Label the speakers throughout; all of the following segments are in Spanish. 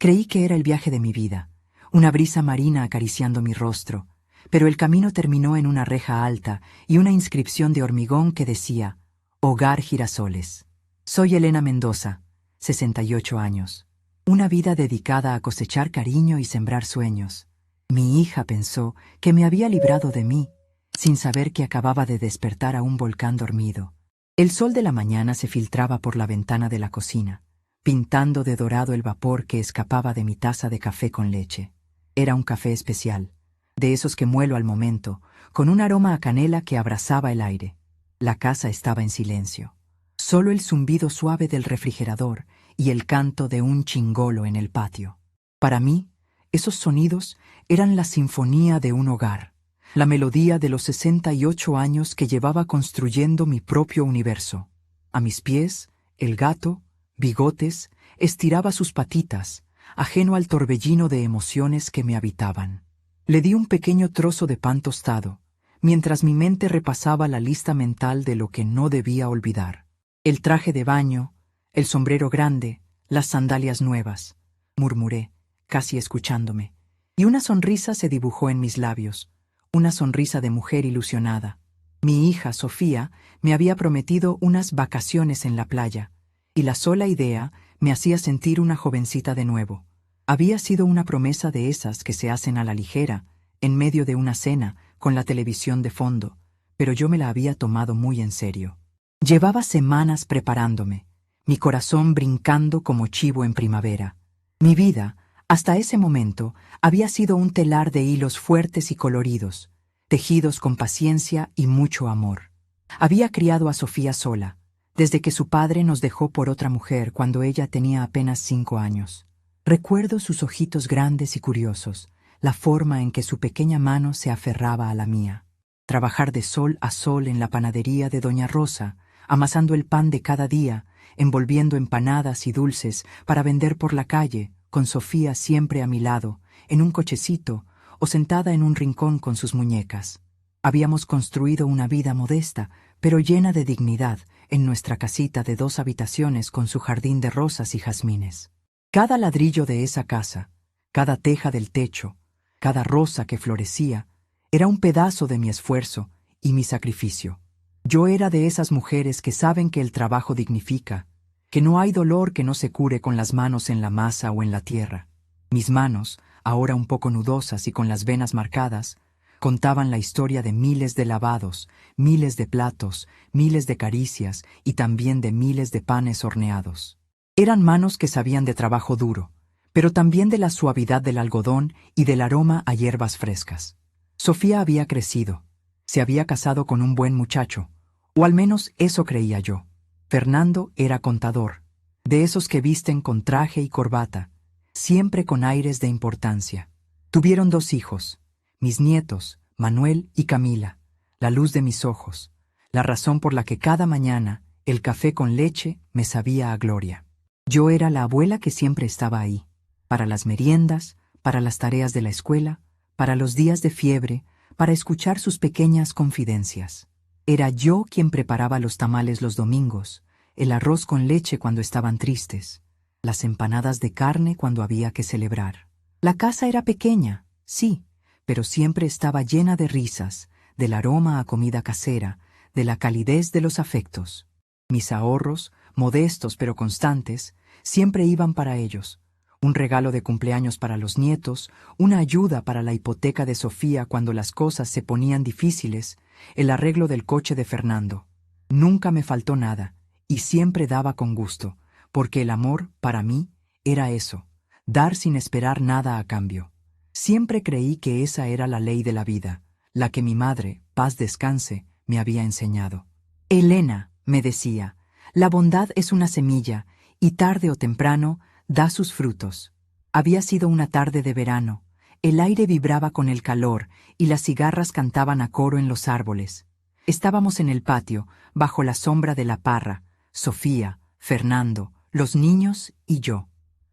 Speaker 1: Creí que era el viaje de mi vida, una brisa marina acariciando mi rostro, pero el camino terminó en una reja alta y una inscripción de hormigón que decía: Hogar Girasoles. Soy Elena Mendoza, 68 años. Una vida dedicada a cosechar cariño y sembrar sueños. Mi hija pensó que me había librado de mí, sin saber que acababa de despertar a un volcán dormido. El sol de la mañana se filtraba por la ventana de la cocina, pintando de dorado el vapor que escapaba de mi taza de café con leche. Era un café especial, de esos que muelo al momento, con un aroma a canela que abrazaba el aire. La casa estaba en silencio. Solo el zumbido suave del refrigerador y el canto de un chingolo en el patio. Para mí, esos sonidos eran la sinfonía de un hogar, la melodía de los 68 años que llevaba construyendo mi propio universo. A mis pies, el gato, Bigotes, estiraba sus patitas, ajeno al torbellino de emociones que me habitaban. Le di un pequeño trozo de pan tostado, mientras mi mente repasaba la lista mental de lo que no debía olvidar. El traje de baño, el sombrero grande, las sandalias nuevas, murmuré, casi escuchándome, y una sonrisa se dibujó en mis labios, una sonrisa de mujer ilusionada. Mi hija, Sofía, me había prometido unas vacaciones en la playa, y la sola idea me hacía sentir una jovencita de nuevo. Había sido una promesa de esas que se hacen a la ligera, en medio de una cena, con la televisión de fondo, pero yo me la había tomado muy en serio. Llevaba semanas preparándome, mi corazón brincando como chivo en primavera. Mi vida, hasta ese momento, había sido un telar de hilos fuertes y coloridos, tejidos con paciencia y mucho amor. Había criado a Sofía sola, desde que su padre nos dejó por otra mujer cuando ella tenía apenas 5 años. Recuerdo sus ojitos grandes y curiosos, la forma en que su pequeña mano se aferraba a la mía. Trabajar de sol a sol en la panadería de Doña Rosa, amasando el pan de cada día, envolviendo empanadas y dulces para vender por la calle, con Sofía siempre a mi lado, en un cochecito o sentada en un rincón con sus muñecas. Habíamos construido una vida modesta, pero llena de dignidad, en nuestra casita de 2 habitaciones con su jardín de rosas y jazmines. Cada ladrillo de esa casa, cada teja del techo, cada rosa que florecía, era un pedazo de mi esfuerzo y mi sacrificio. Yo era de esas mujeres que saben que el trabajo dignifica, que no hay dolor que no se cure con las manos en la masa o en la tierra. Mis manos, ahora un poco nudosas y con las venas marcadas, contaban la historia de miles de lavados, miles de platos, miles de caricias y también de miles de panes horneados. Eran manos que sabían de trabajo duro, pero también de la suavidad del algodón y del aroma a hierbas frescas. Sofía había crecido, se había casado con un buen muchacho, o al menos eso creía yo. Fernando era contador, de esos que visten con traje y corbata, siempre con aires de importancia. Tuvieron 2 hijos, mis nietos, Manuel y Camila, la luz de mis ojos, la razón por la que cada mañana el café con leche me sabía a gloria. Yo era la abuela que siempre estaba ahí, para las meriendas, para las tareas de la escuela, para los días de fiebre, para escuchar sus pequeñas confidencias. Era yo quien preparaba los tamales los domingos, el arroz con leche cuando estaban tristes, las empanadas de carne cuando había que celebrar. La casa era pequeña, sí, pero siempre estaba llena de risas, del aroma a comida casera, de la calidez de los afectos. Mis ahorros, modestos pero constantes, siempre iban para ellos. Un regalo de cumpleaños para los nietos, una ayuda para la hipoteca de Sofía cuando las cosas se ponían difíciles, el arreglo del coche de Fernando. Nunca me faltó nada, y siempre daba con gusto, porque el amor, para mí, era eso, dar sin esperar nada a cambio. Siempre creí que esa era la ley de la vida, la que mi madre, paz descanse, me había enseñado. Elena, me decía, la bondad es una semilla, y tarde o temprano da sus frutos. Había sido una tarde de verano, el aire vibraba con el calor y las cigarras cantaban a coro en los árboles. Estábamos en el patio, bajo la sombra de la parra, Sofía, Fernando, los niños y yo.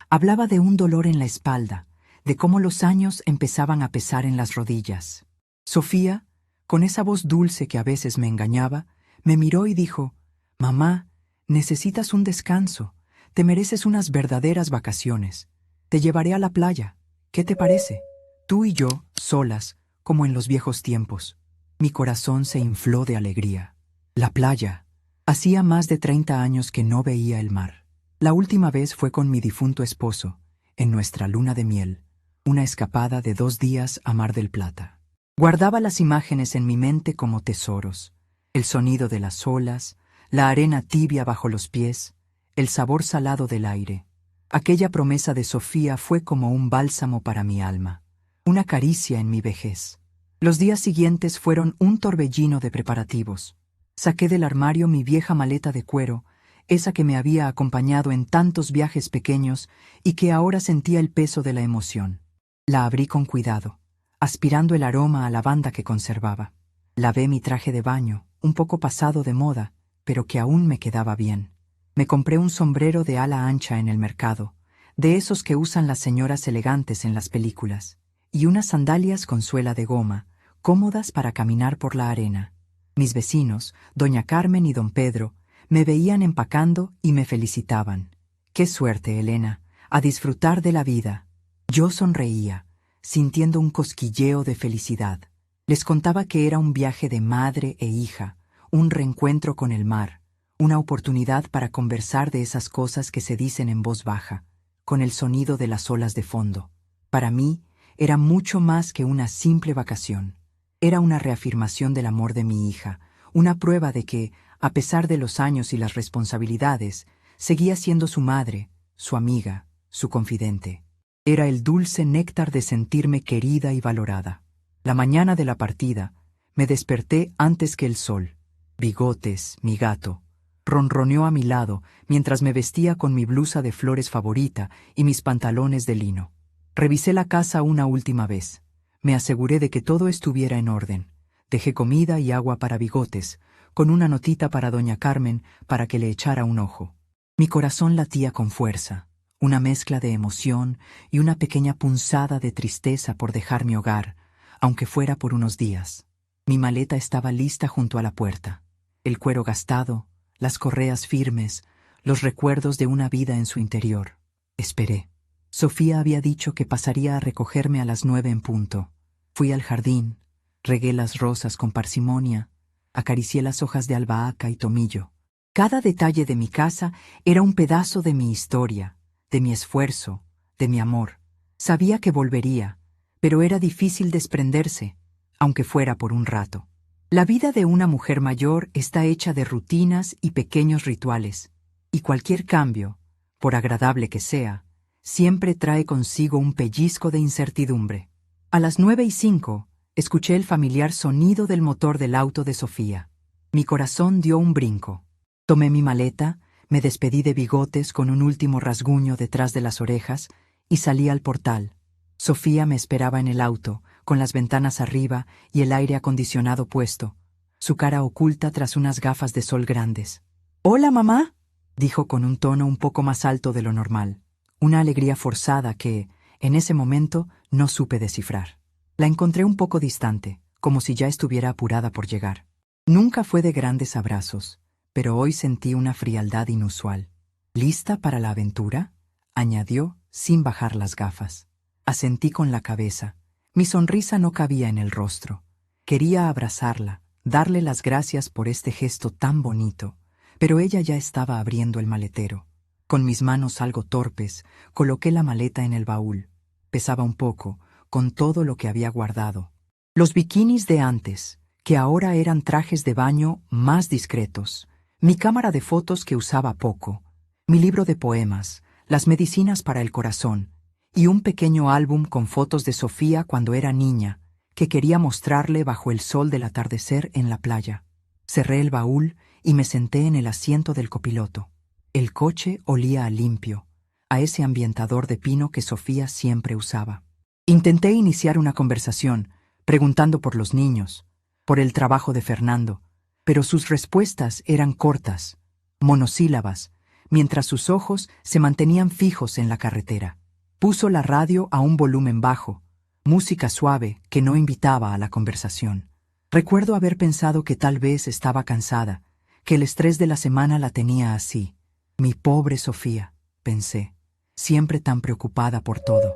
Speaker 1: Hablaba de un dolor en la espalda, de cómo los años empezaban a pesar en las rodillas. Sofía, con esa voz dulce que a veces me engañaba, me miró y dijo: «Mamá, necesitas un descanso, te mereces unas verdaderas vacaciones». Te llevaré a la playa. ¿Qué te parece? Tú y yo, solas, como en los viejos tiempos. Mi corazón se infló de alegría. La playa. Hacía más de 30 años que no veía el mar. La última vez fue con mi difunto esposo, en nuestra luna de miel, una escapada de 2 días a Mar del Plata. Guardaba las imágenes en mi mente como tesoros, el sonido de las olas, la arena tibia bajo los pies, el sabor salado del aire. Aquella promesa de Sofía fue como un bálsamo para mi alma, una caricia en mi vejez. Los días siguientes fueron un torbellino de preparativos. Saqué del armario mi vieja maleta de cuero, esa que me había acompañado en tantos viajes pequeños y que ahora sentía el peso de la emoción. La abrí con cuidado, aspirando el aroma a lavanda que conservaba. Lavé mi traje de baño, un poco pasado de moda, pero que aún me quedaba bien. Me compré un sombrero de ala ancha en el mercado, de esos que usan las señoras elegantes en las películas, y unas sandalias con suela de goma, cómodas para caminar por la arena. Mis vecinos, doña Carmen y don Pedro, me veían empacando y me felicitaban. ¡Qué suerte, Elena! A disfrutar de la vida. Yo sonreía, sintiendo un cosquilleo de felicidad. Les contaba que era un viaje de madre e hija, un reencuentro con el mar, una oportunidad para conversar de esas cosas que se dicen en voz baja, con el sonido de las olas de fondo. Para mí, era mucho más que una simple vacación. Era una reafirmación del amor de mi hija, una prueba de que, a pesar de los años y las responsabilidades, seguía siendo su madre, su amiga, su confidente. Era el dulce néctar de sentirme querida y valorada. La mañana de la partida, me desperté antes que el sol. Bigotes, mi gato, ronroneó a mi lado mientras me vestía con mi blusa de flores favorita y mis pantalones de lino. Revisé la casa una última vez. Me aseguré de que todo estuviera en orden. Dejé comida y agua para Bigotes, con una notita para doña Carmen para que le echara un ojo. Mi corazón latía con fuerza, una mezcla de emoción y una pequeña punzada de tristeza por dejar mi hogar, aunque fuera por unos días. Mi maleta estaba lista junto a la puerta. El cuero gastado, las correas firmes, los recuerdos de una vida en su interior. Esperé. Sofía había dicho que pasaría a recogerme a las 9 en punto. Fui al jardín, regué las rosas con parsimonia, acaricié las hojas de albahaca y tomillo. Cada detalle de mi casa era un pedazo de mi historia, de mi esfuerzo, de mi amor. Sabía que volvería, pero era difícil desprenderse, aunque fuera por un rato. La vida de una mujer mayor está hecha de rutinas y pequeños rituales, y cualquier cambio, por agradable que sea, siempre trae consigo un pellizco de incertidumbre. A las 9:05, escuché el familiar sonido del motor del auto de Sofía. Mi corazón dio un brinco. Tomé mi maleta, me despedí de Bigotes con un último rasguño detrás de las orejas y salí al portal. Sofía me esperaba en el auto, con las ventanas arriba y el aire acondicionado puesto, su cara oculta tras unas gafas de sol grandes. «Hola, mamá», dijo con un tono un poco más alto de lo normal. Una alegría forzada que, en ese momento, no supe descifrar. La encontré un poco distante, como si ya estuviera apurada por llegar. Nunca fue de grandes abrazos, pero hoy sentí una frialdad inusual. «¿Lista para la aventura?», añadió, sin bajar las gafas. Asentí con la cabeza. Mi sonrisa no cabía en el rostro. Quería abrazarla, darle las gracias por este gesto tan bonito, pero ella ya estaba abriendo el maletero. Con mis manos algo torpes, coloqué la maleta en el baúl. Pesaba un poco, con todo lo que había guardado. Los bikinis de antes, que ahora eran trajes de baño más discretos. Mi cámara de fotos que usaba poco. Mi libro de poemas, las medicinas para el corazón, y un pequeño álbum con fotos de Sofía cuando era niña, que quería mostrarle bajo el sol del atardecer en la playa. Cerré el baúl y me senté en el asiento del copiloto. El coche olía a limpio, a ese ambientador de pino que Sofía siempre usaba. Intenté iniciar una conversación, preguntando por los niños, por el trabajo de Fernando, pero sus respuestas eran cortas, monosílabas, mientras sus ojos se mantenían fijos en la carretera. Puso la radio a un volumen bajo, música suave que no invitaba a la conversación. Recuerdo haber pensado que tal vez estaba cansada, que el estrés de la semana la tenía así. Mi pobre Sofía, pensé. siempre tan preocupada por todo.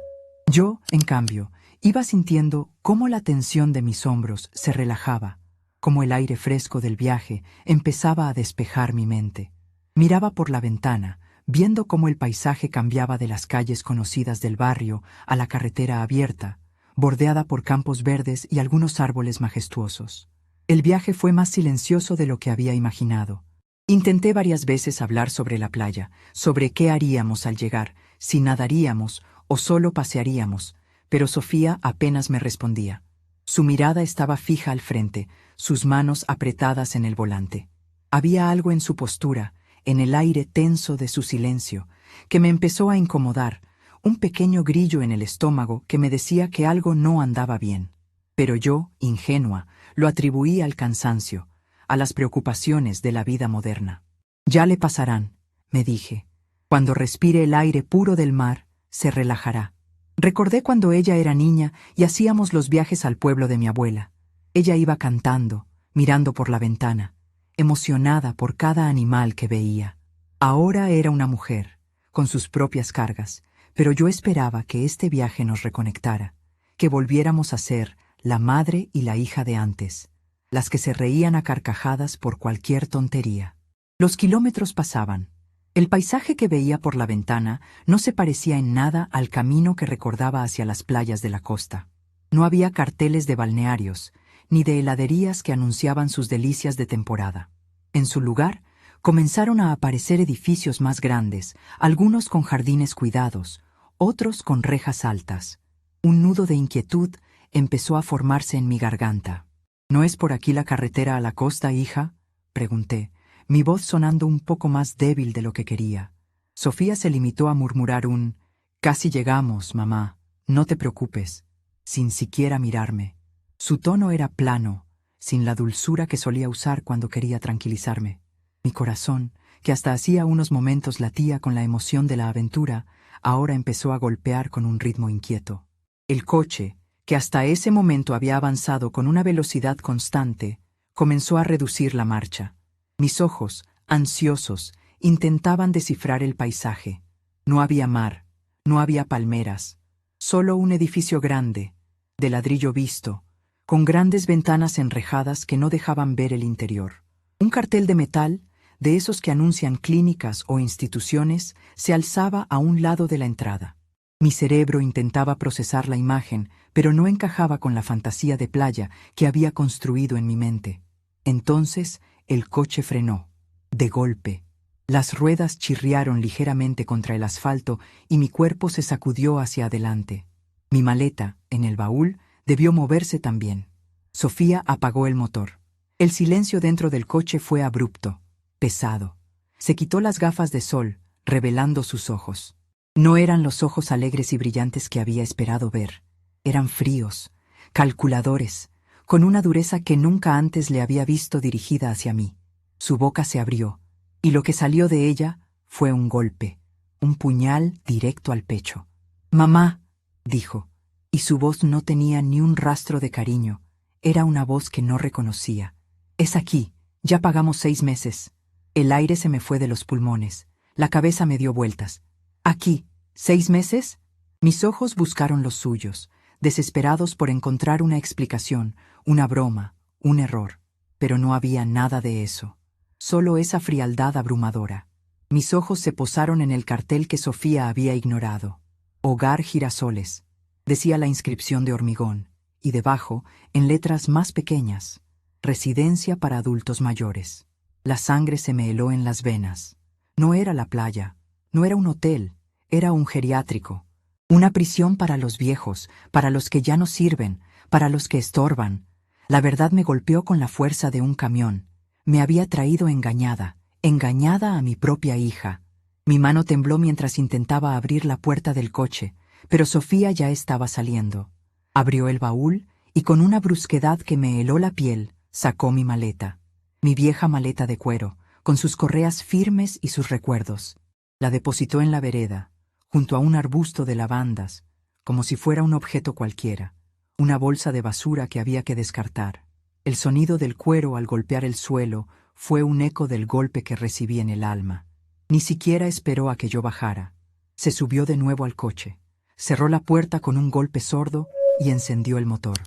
Speaker 1: Yo, en cambio, iba sintiendo cómo la tensión de mis hombros se relajaba, cómo el aire fresco del viaje empezaba a despejar mi mente. Miraba por la ventana, viendo cómo el paisaje cambiaba de las calles conocidas del barrio a la carretera abierta, bordeada por campos verdes y algunos árboles majestuosos. El viaje fue más silencioso de lo que había imaginado. Intenté varias veces hablar sobre la playa, sobre qué haríamos al llegar, si nadaríamos o solo pasearíamos, pero Sofía apenas me respondía. Su mirada estaba fija al frente, sus manos apretadas en el volante. Había algo en su postura, en el aire tenso de su silencio, que me empezó a incomodar, un pequeño grillo en el estómago que me decía que algo no andaba bien. Pero yo, ingenua, lo atribuí al cansancio, a las preocupaciones de la vida moderna. Ya le pasarán, me dije. Cuando respire el aire puro del mar, se relajará. Recordé cuando ella era niña y hacíamos los viajes al pueblo de mi abuela. Ella iba cantando, mirando por la ventana, emocionada por cada animal que veía. Ahora era una mujer, con sus propias cargas, pero yo esperaba que este viaje nos reconectara, que volviéramos a ser la madre y la hija de antes, las que se reían a carcajadas por cualquier tontería. Los kilómetros pasaban. El paisaje que veía por la ventana no se parecía en nada al camino que recordaba hacia las playas de la costa. No había carteles de balnearios, ni de heladerías que anunciaban sus delicias de temporada. En su lugar, comenzaron a aparecer edificios más grandes, algunos con jardines cuidados, otros con rejas altas. Un nudo de inquietud empezó a formarse en mi garganta. ¿No es por aquí la carretera a la costa, hija?, pregunté, mi voz sonando un poco más débil de lo que quería. Sofía se limitó a murmurar un «Casi llegamos, mamá, no te preocupes», sin siquiera mirarme. Su tono era plano, sin la dulzura que solía usar cuando quería tranquilizarme. Mi corazón, que hasta hacía unos momentos latía con la emoción de la aventura, ahora empezó a golpear con un ritmo inquieto. El coche, que hasta ese momento había avanzado con una velocidad constante, comenzó a reducir la marcha. Mis ojos, ansiosos, intentaban descifrar el paisaje. No había mar, no había palmeras, solo un edificio grande, de ladrillo visto, con grandes ventanas enrejadas que no dejaban ver el interior. Un cartel de metal, de esos que anuncian clínicas o instituciones, se alzaba a un lado de la entrada. Mi cerebro intentaba procesar la imagen, pero no encajaba con la fantasía de playa que había construido en mi mente. Entonces, el coche frenó, de golpe. Las ruedas chirriaron ligeramente contra el asfalto y mi cuerpo se sacudió hacia adelante. Mi maleta, en el baúl, debió moverse también. Sofía apagó el motor. El silencio dentro del coche fue abrupto, pesado. Se quitó las gafas de sol, revelando sus ojos. No eran los ojos alegres y brillantes que había esperado ver. Eran fríos, calculadores, con una dureza que nunca antes le había visto dirigida hacia mí. Su boca se abrió, y lo que salió de ella fue un golpe, un puñal directo al pecho. «Mamá», dijo, y su voz no tenía ni un rastro de cariño. Era una voz que no reconocía. «Es aquí, ya pagamos 6 meses». El aire se me fue de los pulmones, la cabeza me dio vueltas. «¿Aquí, 6 meses?» Mis ojos buscaron los suyos, desesperados por encontrar una explicación, una broma, un error. Pero no había nada de eso. Solo esa frialdad abrumadora. Mis ojos se posaron en el cartel que Sofía había ignorado. Hogar Girasoles, decía la inscripción de hormigón, y debajo, en letras más pequeñas, residencia para adultos mayores. La sangre se me heló en las venas. No era la playa, no era un hotel, era un geriátrico. Una prisión para los viejos, para los que ya no sirven, para los que estorban. La verdad me golpeó con la fuerza de un camión. Me había traído engañada, engañada a mi propia hija. Mi mano tembló mientras intentaba abrir la puerta del coche, pero Sofía ya estaba saliendo. Abrió el baúl y con una brusquedad que me heló la piel, sacó mi maleta. Mi vieja maleta de cuero, con sus correas firmes y sus recuerdos. La depositó en la vereda, junto a un arbusto de lavandas, como si fuera un objeto cualquiera, una bolsa de basura que había que descartar. El sonido del cuero al golpear el suelo fue un eco del golpe que recibí en el alma. Ni siquiera esperó a que yo bajara. Se subió de nuevo al coche, cerró la puerta con un golpe sordo y encendió el motor.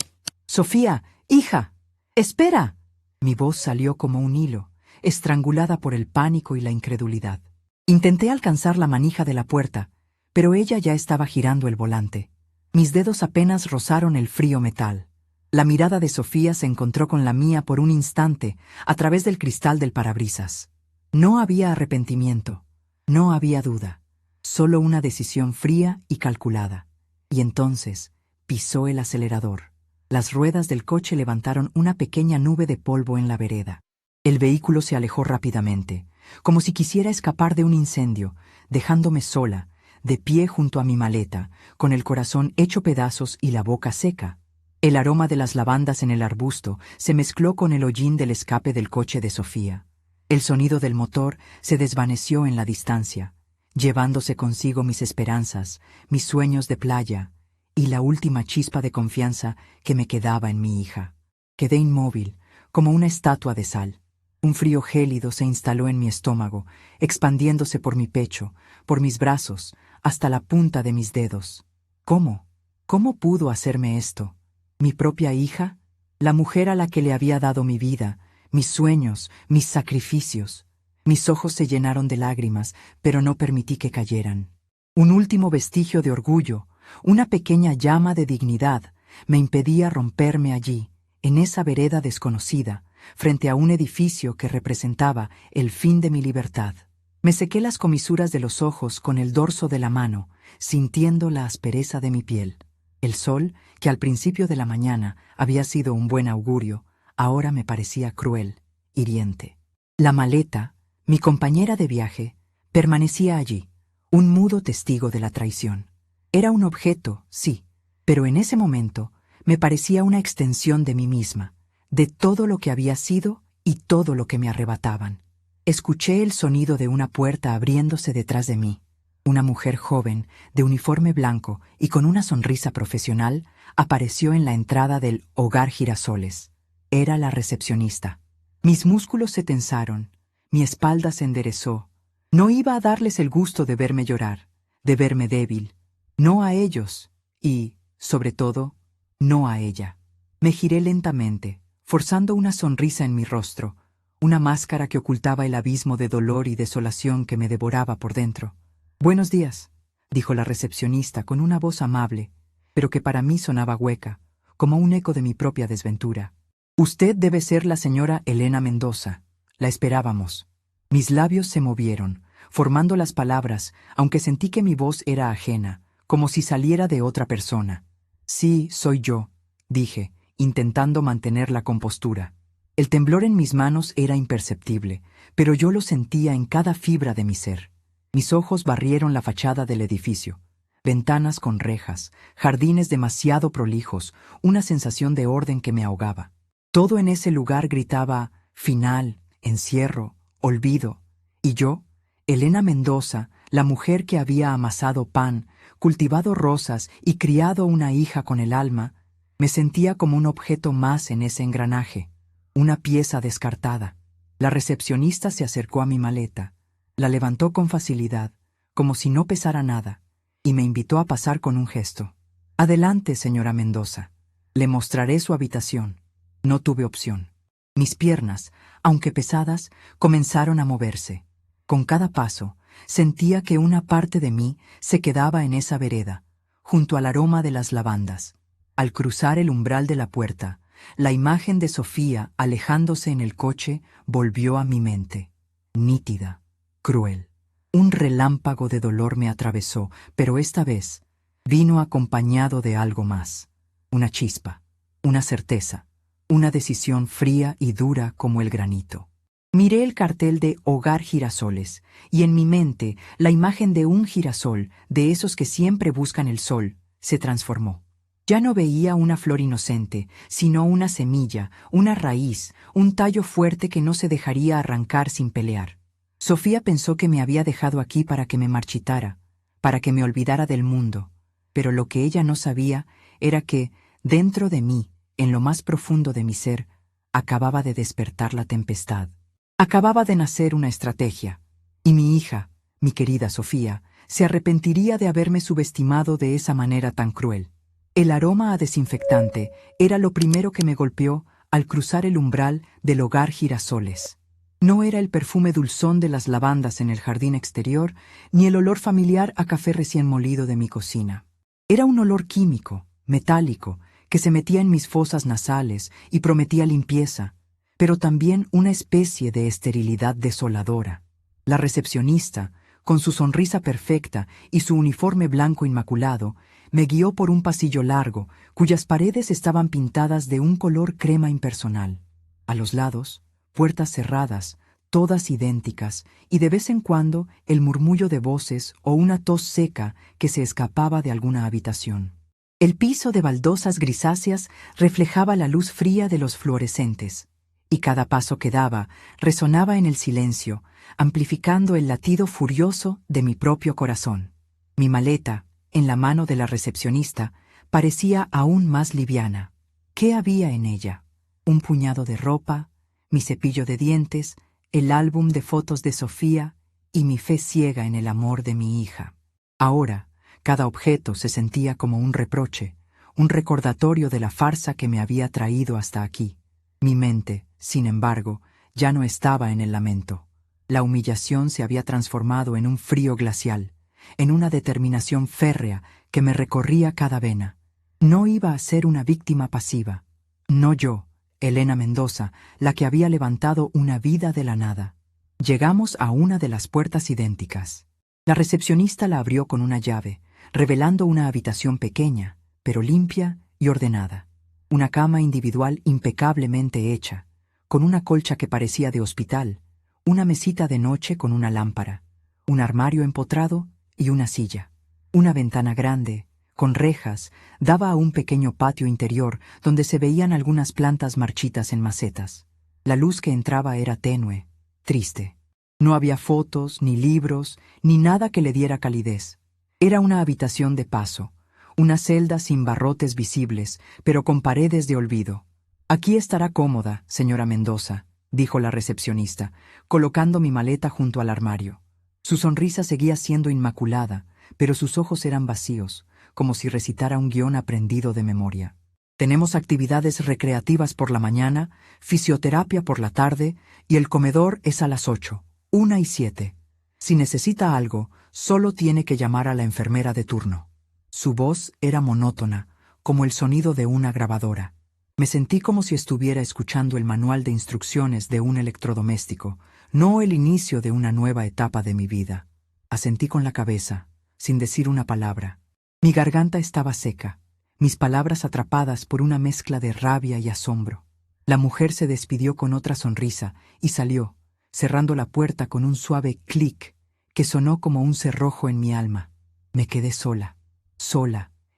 Speaker 1: «Sofía, hija, espera». Mi voz salió como un hilo, estrangulada por el pánico y la incredulidad. Intenté alcanzar la manija de la puerta, pero ella ya estaba girando el volante. Mis dedos apenas rozaron el frío metal. La mirada de Sofía se encontró con la mía por un instante a través del cristal del parabrisas. No había arrepentimiento, no había duda, solo una decisión fría y calculada. Y entonces pisó el acelerador. Las ruedas del coche levantaron una pequeña nube de polvo en la vereda. El vehículo se alejó rápidamente, como si quisiera escapar de un incendio, dejándome sola, de pie junto a mi maleta, con el corazón hecho pedazos y la boca seca. El aroma de las lavandas en el arbusto se mezcló con el hollín del escape del coche de Sofía. El sonido del motor se desvaneció en la distancia, llevándose consigo mis esperanzas, mis sueños de playa y la última chispa de confianza que me quedaba en mi hija. Quedé inmóvil, como una estatua de sal. Un frío gélido se instaló en mi estómago, expandiéndose por mi pecho, por mis brazos, hasta la punta de mis dedos. ¿Cómo? ¿Cómo pudo hacerme esto? ¿Mi propia hija? La mujer a la que le había dado mi vida, mis sueños, mis sacrificios. Mis ojos se llenaron de lágrimas, pero no permití que cayeran. Un último vestigio de orgullo, una pequeña llama de dignidad, me impedía romperme allí, en esa vereda desconocida, frente a un edificio que representaba el fin de mi libertad. Me sequé las comisuras de los ojos con el dorso de la mano, sintiendo la aspereza de mi piel. El sol, que al principio de la mañana había sido un buen augurio, ahora me parecía cruel, hiriente. La maleta, mi compañera de viaje, permanecía allí, un mudo testigo de la traición. Era un objeto, sí, pero en ese momento me parecía una extensión de mí misma, de todo lo que había sido y todo lo que me arrebataban. Escuché el sonido de una puerta abriéndose detrás de mí. Una mujer joven, de uniforme blanco y con una sonrisa profesional, apareció en la entrada del Hogar Girasoles. Era la recepcionista. Mis músculos se tensaron, mi espalda se enderezó. No iba a darles el gusto de verme llorar, de verme débil. No a ellos y, sobre todo, no a ella. Me giré lentamente, forzando una sonrisa en mi rostro, una máscara que ocultaba el abismo de dolor y desolación que me devoraba por dentro. «Buenos días», dijo la recepcionista con una voz amable, pero que para mí sonaba hueca, como un eco de mi propia desventura. «Usted debe ser la señora Elena Mendoza. La esperábamos». Mis labios se movieron, formando las palabras, aunque sentí que mi voz era ajena, como si saliera de otra persona. «Sí, soy yo», dije, intentando mantener la compostura. El temblor en mis manos era imperceptible, pero yo lo sentía en cada fibra de mi ser. Mis ojos barrieron la fachada del edificio. Ventanas con rejas, jardines demasiado prolijos, una sensación de orden que me ahogaba. Todo en ese lugar gritaba final, encierro, olvido. Y yo, Elena Mendoza, la mujer que había amasado pan, cultivado rosas y criado una hija con el alma, me sentía como un objeto más en ese engranaje, una pieza descartada. La recepcionista se acercó a mi maleta, la levantó con facilidad, como si no pesara nada, y me invitó a pasar con un gesto. «Adelante, señora Mendoza. Le mostraré su habitación». No tuve opción. Mis piernas, aunque pesadas, comenzaron a moverse. Con cada paso, sentía que una parte de mí se quedaba en esa vereda, junto al aroma de las lavandas. Al cruzar el umbral de la puerta, la imagen de Sofía alejándose en el coche volvió a mi mente, nítida, cruel. Un relámpago de dolor me atravesó, pero esta vez vino acompañado de algo más, una chispa, una certeza, una decisión fría y dura como el granito. Miré el cartel de Hogar Girasoles, y en mi mente la imagen de un girasol, de esos que siempre buscan el sol, se transformó. Ya no veía una flor inocente, sino una semilla, una raíz, un tallo fuerte que no se dejaría arrancar sin pelear. Sofía pensó que me había dejado aquí para que me marchitara, para que me olvidara del mundo, pero lo que ella no sabía era que, dentro de mí, en lo más profundo de mi ser, acababa de despertar la tempestad. Acababa de nacer una estrategia, y mi hija, mi querida Sofía, se arrepentiría de haberme subestimado de esa manera tan cruel. El aroma a desinfectante era lo primero que me golpeó al cruzar el umbral del hogar Girasoles. No era el perfume dulzón de las lavandas en el jardín exterior, ni el olor familiar a café recién molido de mi cocina. Era un olor químico, metálico, que se metía en mis fosas nasales y prometía limpieza, pero también una especie de esterilidad desoladora. La recepcionista, con su sonrisa perfecta y su uniforme blanco inmaculado, me guió por un pasillo largo, cuyas paredes estaban pintadas de un color crema impersonal. A los lados, puertas cerradas, todas idénticas, y de vez en cuando el murmullo de voces o una tos seca que se escapaba de alguna habitación. El piso de baldosas grisáceas reflejaba la luz fría de los fluorescentes, y cada paso que daba resonaba en el silencio, amplificando el latido furioso de mi propio corazón. Mi maleta, en la mano de la recepcionista, parecía aún más liviana. ¿Qué había en ella? Un puñado de ropa, mi cepillo de dientes, el álbum de fotos de Sofía y mi fe ciega en el amor de mi hija. Ahora, cada objeto se sentía como un reproche, un recordatorio de la farsa que me había traído hasta aquí. Mi mente, sin embargo, ya no estaba en el lamento. La humillación se había transformado en un frío glacial, en una determinación férrea que me recorría cada vena. No iba a ser una víctima pasiva. No yo, Elena Mendoza, la que había levantado una vida de la nada. Llegamos a una de las puertas idénticas. La recepcionista la abrió con una llave, revelando una habitación pequeña, pero limpia y ordenada. Una cama individual impecablemente hecha, con una colcha que parecía de hospital, una mesita de noche con una lámpara, un armario empotrado y una silla. Una ventana grande, con rejas, daba a un pequeño patio interior donde se veían algunas plantas marchitas en macetas. La luz que entraba era tenue, triste. No había fotos, ni libros, ni nada que le diera calidez. Era una habitación de paso, una celda sin barrotes visibles, pero con paredes de olvido. «Aquí estará cómoda, señora Mendoza», dijo la recepcionista, colocando mi maleta junto al armario. Su sonrisa seguía siendo inmaculada, pero sus ojos eran vacíos, como si recitara un guión aprendido de memoria. «Tenemos actividades recreativas por la mañana, fisioterapia por la tarde, y el comedor es a las 8, 1 y 7. Si necesita algo, solo tiene que llamar a la enfermera de turno». Su voz era monótona, como el sonido de una grabadora. Me sentí como si estuviera escuchando el manual de instrucciones de un electrodoméstico, no el inicio de una nueva etapa de mi vida. Asentí con la cabeza, sin decir una palabra. Mi garganta estaba seca, mis palabras atrapadas por una mezcla de rabia y asombro. La mujer se despidió con otra sonrisa y salió, cerrando la puerta con un suave clic que sonó como un cerrojo en mi alma. Me quedé sola,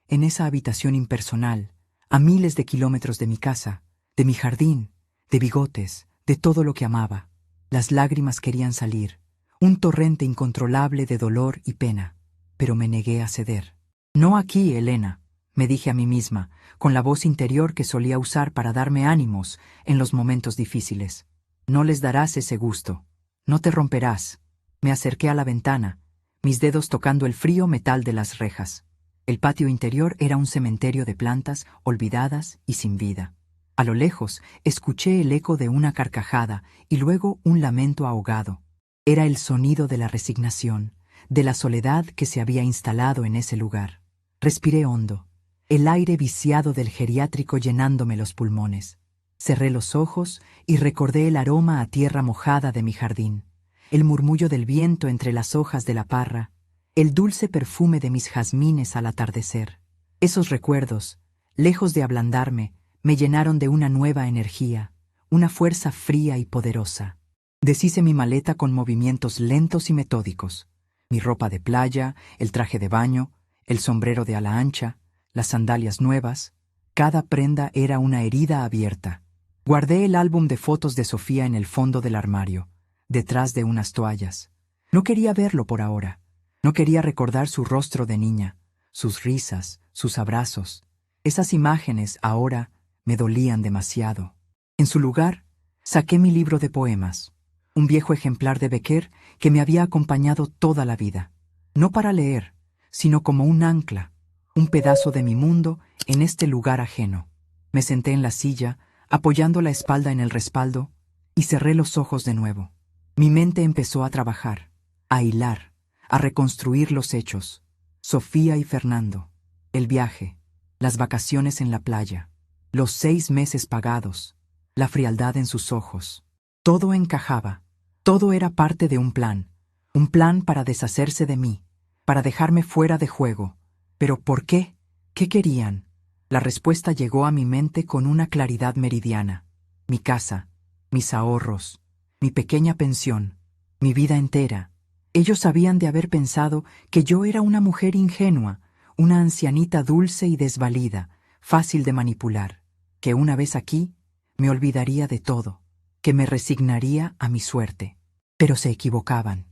Speaker 1: en esa habitación impersonal, a miles de kilómetros de mi casa, de mi jardín, de Bigotes, de todo lo que amaba. Las lágrimas querían salir, un torrente incontrolable de dolor y pena, pero me negué a ceder. «No aquí, Elena», me dije a mí misma, con la voz interior que solía usar para darme ánimos en los momentos difíciles. «No les darás ese gusto. No te romperás». Me acerqué a la ventana, mis dedos tocando el frío metal de las rejas. El patio interior era un cementerio de plantas olvidadas y sin vida. A lo lejos escuché el eco de una carcajada y luego un lamento ahogado. Era el sonido de la resignación, de la soledad que se había instalado en ese lugar. Respiré hondo, el aire viciado del geriátrico llenándome los pulmones. Cerré los ojos y recordé el aroma a tierra mojada de mi jardín, el murmullo del viento entre las hojas de la parra, el dulce perfume de mis jazmines al atardecer. Esos recuerdos, lejos de ablandarme, me llenaron de una nueva energía, una fuerza fría y poderosa. Deshice mi maleta con movimientos lentos y metódicos. Mi ropa de playa, el traje de baño, el sombrero de ala ancha, las sandalias nuevas, cada prenda era una herida abierta. Guardé el álbum de fotos de Sofía en el fondo del armario, detrás de unas toallas. No quería verlo por ahora. No quería recordar su rostro de niña, sus risas, sus abrazos. Esas imágenes ahora me dolían demasiado. En su lugar, saqué mi libro de poemas, un viejo ejemplar de Becker que me había acompañado toda la vida. no para leer, sino como un ancla, un pedazo de mi mundo en este lugar ajeno. Me senté en la silla, apoyando la espalda en el respaldo, y cerré los ojos de nuevo. Mi mente empezó a trabajar, a hilar, a reconstruir los hechos. Sofía y Fernando, el viaje, las vacaciones en la playa, los 6 meses pagados, la frialdad en sus ojos. Todo encajaba, todo era parte de un plan para deshacerse de mí, para dejarme fuera de juego. ¿Pero por qué? ¿Qué querían? La respuesta llegó a mi mente con una claridad meridiana. Mi casa, mis ahorros, mi pequeña pensión, mi vida entera. Ellos habían de haber pensado que yo era una mujer ingenua, una ancianita dulce y desvalida, fácil de manipular, que una vez aquí me olvidaría de todo, que me resignaría a mi suerte. Pero se equivocaban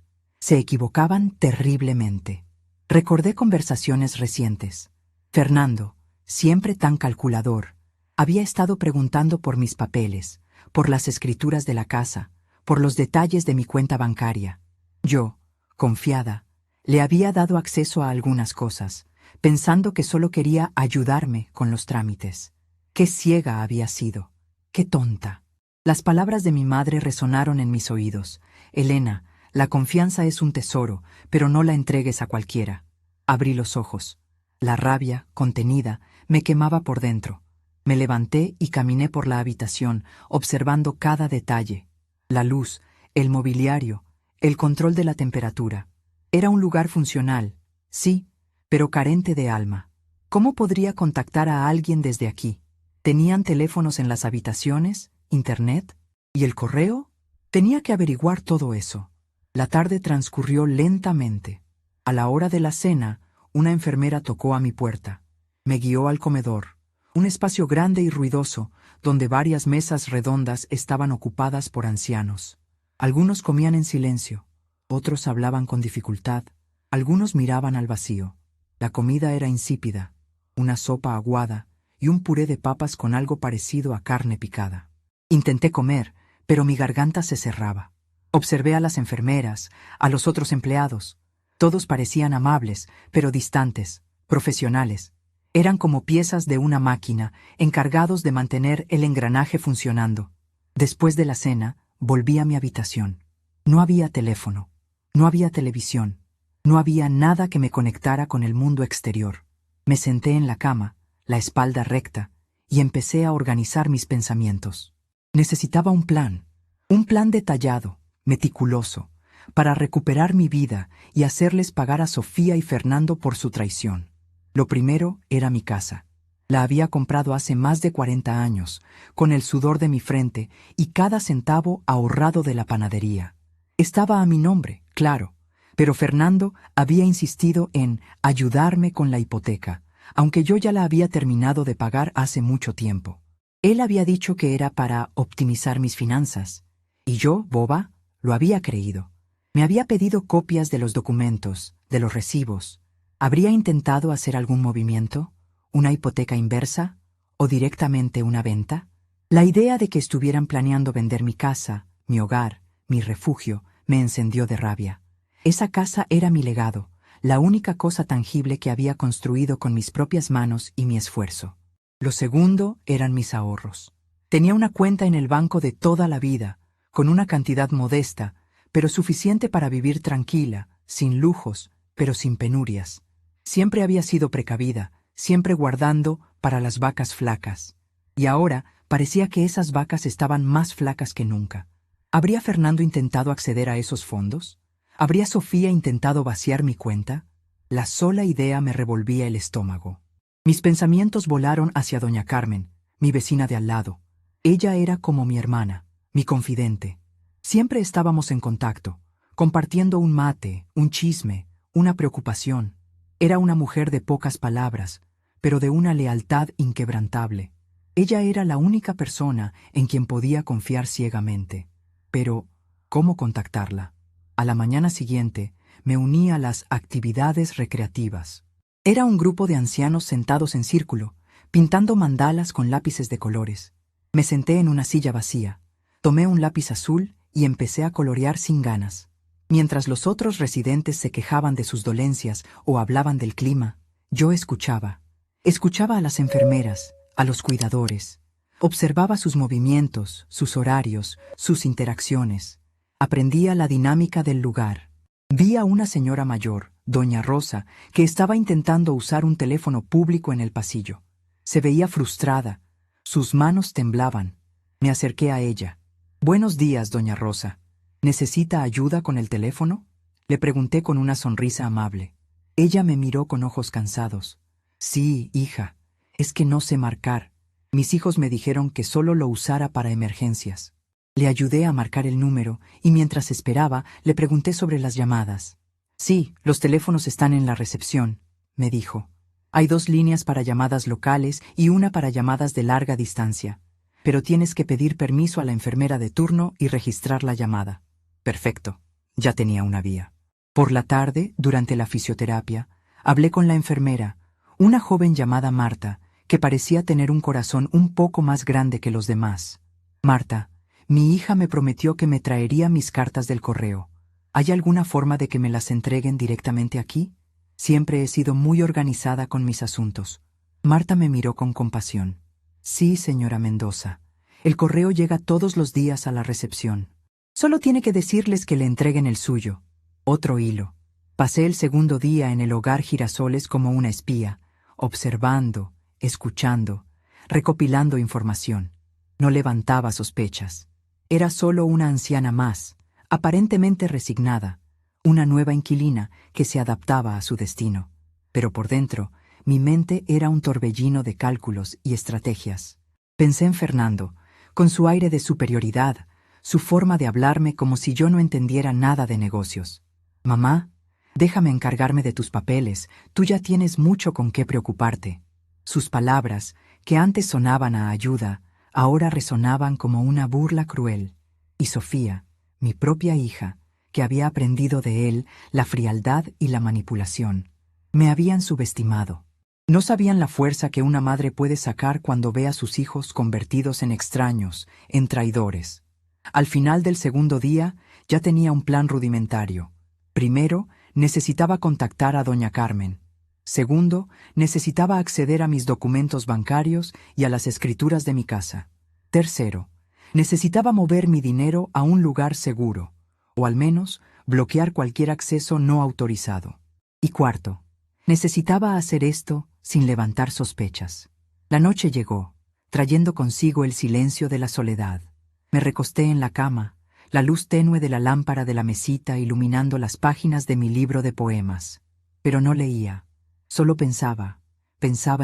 Speaker 1: terriblemente. Recordé conversaciones recientes. Fernando, siempre tan calculador, había estado preguntando por mis papeles, por las escrituras de la casa, por los detalles de mi cuenta bancaria. Yo, confiada, le había dado acceso a algunas cosas, pensando que solo quería ayudarme con los trámites. Qué ciega había sido, qué tonta. Las palabras de mi madre resonaron en mis oídos. Elena, la confianza es un tesoro, pero no la entregues a cualquiera. Abrí los ojos. La rabia, contenida, me quemaba por dentro. Me levanté y caminé por la habitación, observando cada detalle. La luz, el mobiliario, el control de la temperatura. Era un lugar funcional, sí, pero carente de alma. ¿Cómo podría contactar a alguien desde aquí? ¿Tenían teléfonos en las habitaciones, internet? ¿Y el correo? Tenía que averiguar todo eso. La tarde transcurrió lentamente. A la hora de la cena, una enfermera tocó a mi puerta. Me guió al comedor, un espacio grande y ruidoso, donde varias mesas redondas estaban ocupadas por ancianos. Algunos comían en silencio, otros hablaban con dificultad, algunos miraban al vacío. La comida era insípida, una sopa aguada y un puré de papas con algo parecido a carne picada. Intenté comer, pero mi garganta se cerraba. Observé a las enfermeras, a los otros empleados. Todos parecían amables, pero distantes, profesionales. Eran como piezas de una máquina, encargados de mantener el engranaje funcionando. Después de la cena, volví a mi habitación. No había teléfono, no había televisión, no había nada que me conectara con el mundo exterior. Me senté en la cama, la espalda recta, y empecé a organizar mis pensamientos. Necesitaba un plan detallado, meticuloso, para recuperar mi vida y hacerles pagar a Sofía y Fernando por su traición. Lo primero era mi casa. La había comprado hace más de 40 años, con el sudor de mi frente y cada centavo ahorrado de la panadería. Estaba a mi nombre, claro, pero Fernando había insistido en ayudarme con la hipoteca, aunque yo ya la había terminado de pagar hace mucho tiempo. Él había dicho que era para optimizar mis finanzas, y yo, boba, lo había creído. Me había pedido copias de los documentos, de los recibos. ¿Habría intentado hacer algún movimiento? ¿Una hipoteca inversa? ¿O directamente una venta? La idea de que estuvieran planeando vender mi casa, mi hogar, mi refugio, me encendió de rabia. Esa casa era mi legado, la única cosa tangible que había construido con mis propias manos y mi esfuerzo. Lo segundo eran mis ahorros. Tenía una cuenta en el banco de toda la vida, con una cantidad modesta, pero suficiente para vivir tranquila, sin lujos, pero sin penurias. Siempre había sido precavida, siempre guardando para las vacas flacas. Y ahora parecía que esas vacas estaban más flacas que nunca. ¿Habría Fernando intentado acceder a esos fondos? ¿Habría Sofía intentado vaciar mi cuenta? La sola idea me revolvía el estómago. Mis pensamientos volaron hacia doña Carmen, mi vecina de al lado. Ella era como mi hermana, mi confidente. Siempre estábamos en contacto, compartiendo un mate, un chisme, una preocupación. Era una mujer de pocas palabras, pero de una lealtad inquebrantable. Ella era la única persona en quien podía confiar ciegamente. Pero, ¿cómo contactarla? A la mañana siguiente, me uní a las actividades recreativas. Era un grupo de ancianos sentados en círculo, pintando mandalas con lápices de colores. Me senté en una silla vacía, tomé un lápiz azul y empecé a colorear sin ganas. Mientras los otros residentes se quejaban de sus dolencias o hablaban del clima, yo escuchaba. Escuchaba a las enfermeras, a los cuidadores. Observaba sus movimientos, sus horarios, sus interacciones. Aprendía la dinámica del lugar. Vi a una señora mayor, doña Rosa, que estaba intentando usar un teléfono público en el pasillo. Se veía frustrada. Sus manos temblaban. Me acerqué a ella. «Buenos días, doña Rosa. ¿Necesita ayuda con el teléfono?», le pregunté con una sonrisa amable. Ella me miró con ojos cansados. «Sí, hija, es que no sé marcar. Mis hijos me dijeron que solo lo usara para emergencias». Le ayudé a marcar el número y mientras esperaba le pregunté sobre las llamadas. «Sí, los teléfonos están en la recepción», me dijo. «Hay 2 líneas para llamadas locales y una para llamadas de larga distancia. Pero tienes que pedir permiso a la enfermera de turno y registrar la llamada». Perfecto, ya tenía una vía. Por la tarde, durante la fisioterapia, hablé con la enfermera, una joven llamada Marta, que parecía tener un corazón un poco más grande que los demás. «Marta, mi hija me prometió que me traería mis cartas del correo. ¿Hay alguna forma de que me las entreguen directamente aquí? Siempre he sido muy organizada con mis asuntos». Marta me miró con compasión. «Sí, señora Mendoza. El correo llega todos los días a la recepción. Solo tiene que decirles que le entreguen el suyo». Otro hilo. Pasé el segundo día en el Hogar Girasoles como una espía, observando, escuchando, recopilando información. No levantaba sospechas. Era solo una anciana más, aparentemente resignada, una nueva inquilina que se adaptaba a su destino. Pero por dentro, mi mente era un torbellino de cálculos y estrategias. Pensé en Fernando, con su aire de superioridad, su forma de hablarme como si yo no entendiera nada de negocios. «Mamá, déjame encargarme de tus papeles, tú ya tienes mucho con qué preocuparte». Sus palabras, que antes sonaban a ayuda, ahora resonaban como una burla cruel. Y Sofía, mi propia hija, que había aprendido de él la frialdad y la manipulación, me habían subestimado. No sabían la fuerza que una madre puede sacar cuando ve a sus hijos convertidos en extraños, en traidores. Al final del segundo día ya tenía un plan rudimentario. Primero, necesitaba contactar a doña Carmen. Segundo, necesitaba acceder a mis documentos bancarios y a las escrituras de mi casa. Tercero, necesitaba mover mi dinero a un lugar seguro, o al menos bloquear cualquier acceso no autorizado. Y cuarto, necesitaba hacer esto sin levantar sospechas. La noche llegó, trayendo consigo el silencio de la soledad. Me recosté en la cama, la luz tenue de la lámpara de la mesita iluminando las páginas de mi libro de poemas. Pero no leía. Solo pensaba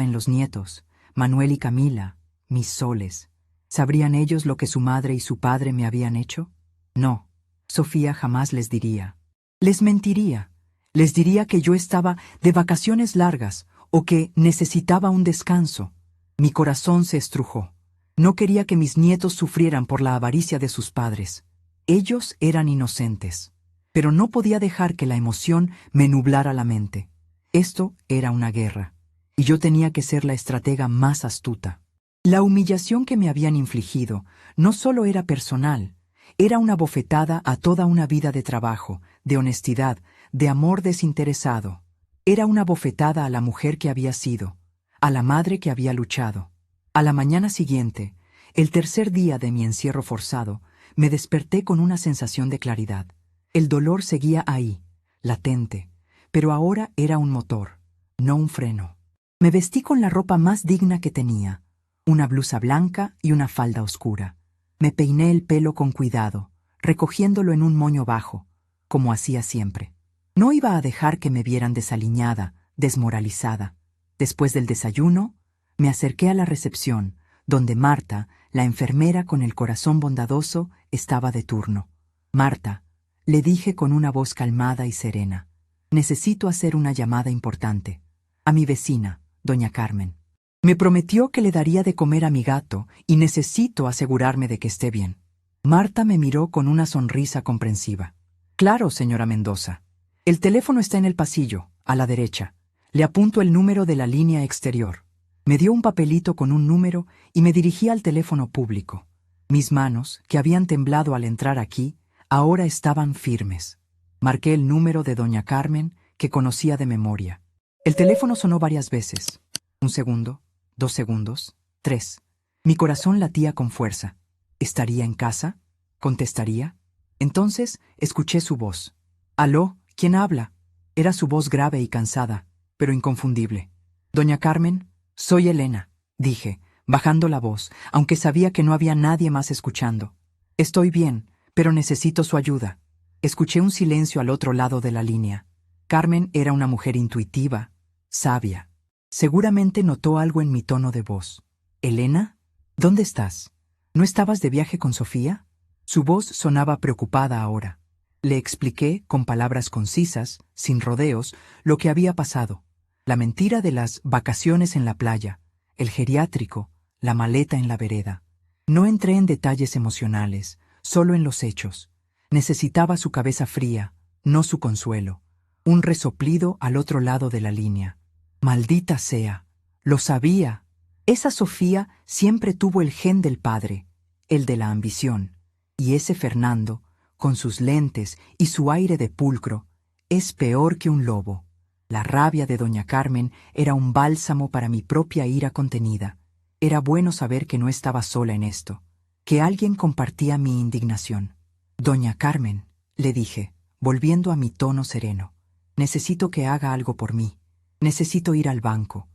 Speaker 1: en los nietos, Manuel y Camila, mis soles. ¿Sabrían ellos lo que su madre y su padre me habían hecho? No, Sofía jamás les diría. Les mentiría. Les diría que yo estaba de vacaciones largas o que necesitaba un descanso. Mi corazón se estrujó. No quería que mis nietos sufrieran por la avaricia de sus padres. Ellos eran inocentes, pero no podía dejar que la emoción me nublara la mente. Esto era una guerra, y yo tenía que ser la estratega más astuta. La humillación que me habían infligido no solo era personal, era una bofetada a toda una vida de trabajo, de honestidad, de amor desinteresado. Era una bofetada a la mujer que había sido, a la madre que había luchado. A la mañana siguiente, el tercer día de mi encierro forzado, me desperté con una sensación de claridad. El dolor seguía ahí, latente, pero ahora era un motor, no un freno. Me vestí con la ropa más digna que tenía, una blusa blanca y una falda oscura. Me peiné el pelo con cuidado, recogiéndolo en un moño bajo, como hacía siempre. No iba a dejar que me vieran desaliñada, desmoralizada. Después del desayuno, me acerqué a la recepción, donde Marta, la enfermera con el corazón bondadoso, estaba de turno. «Marta», le dije con una voz calmada y serena, «necesito hacer una llamada importante. A mi vecina, doña Carmen. Me prometió que le daría de comer a mi gato y necesito asegurarme de que esté bien». Marta me miró con una sonrisa comprensiva. «Claro, señora Mendoza. El teléfono está en el pasillo, a la derecha. Le apunto el número de la línea exterior». Me dio un papelito con un número y me dirigí al teléfono público. Mis manos, que habían temblado al entrar aquí, ahora estaban firmes. Marqué el número de doña Carmen, que conocía de memoria. El teléfono sonó varias veces. 1 segundo, 2 segundos, 3. Mi corazón latía con fuerza. ¿Estaría en casa? ¿Contestaría? Entonces escuché su voz. «Aló, ¿quién habla?» Era su voz grave y cansada, pero inconfundible. «Doña Carmen, soy Elena», dije, bajando la voz, aunque sabía que no había nadie más escuchando. «Estoy bien, pero necesito su ayuda». Escuché un silencio al otro lado de la línea. Carmen era una mujer intuitiva, sabia. Seguramente notó algo en mi tono de voz. «¿Elena? ¿Dónde estás? ¿No estabas de viaje con Sofía?» Su voz sonaba preocupada ahora. Le expliqué, con palabras concisas, sin rodeos, lo que había pasado. La mentira de las vacaciones en la playa, el geriátrico, la maleta en la vereda. No entré en detalles emocionales, solo en los hechos. Necesitaba su cabeza fría, no su consuelo. Un resoplido al otro lado de la línea. «Maldita sea. Lo sabía». Esa Sofía siempre tuvo el gen del padre, el de la ambición. Y ese Fernando, con sus lentes y su aire de pulcro, es peor que un lobo. La rabia de doña Carmen era un bálsamo para mi propia ira contenida. Era bueno saber que no estaba sola en esto, que alguien compartía mi indignación. «Doña Carmen», le dije, volviendo a mi tono sereno, «necesito que haga algo por mí. Necesito ir al Banco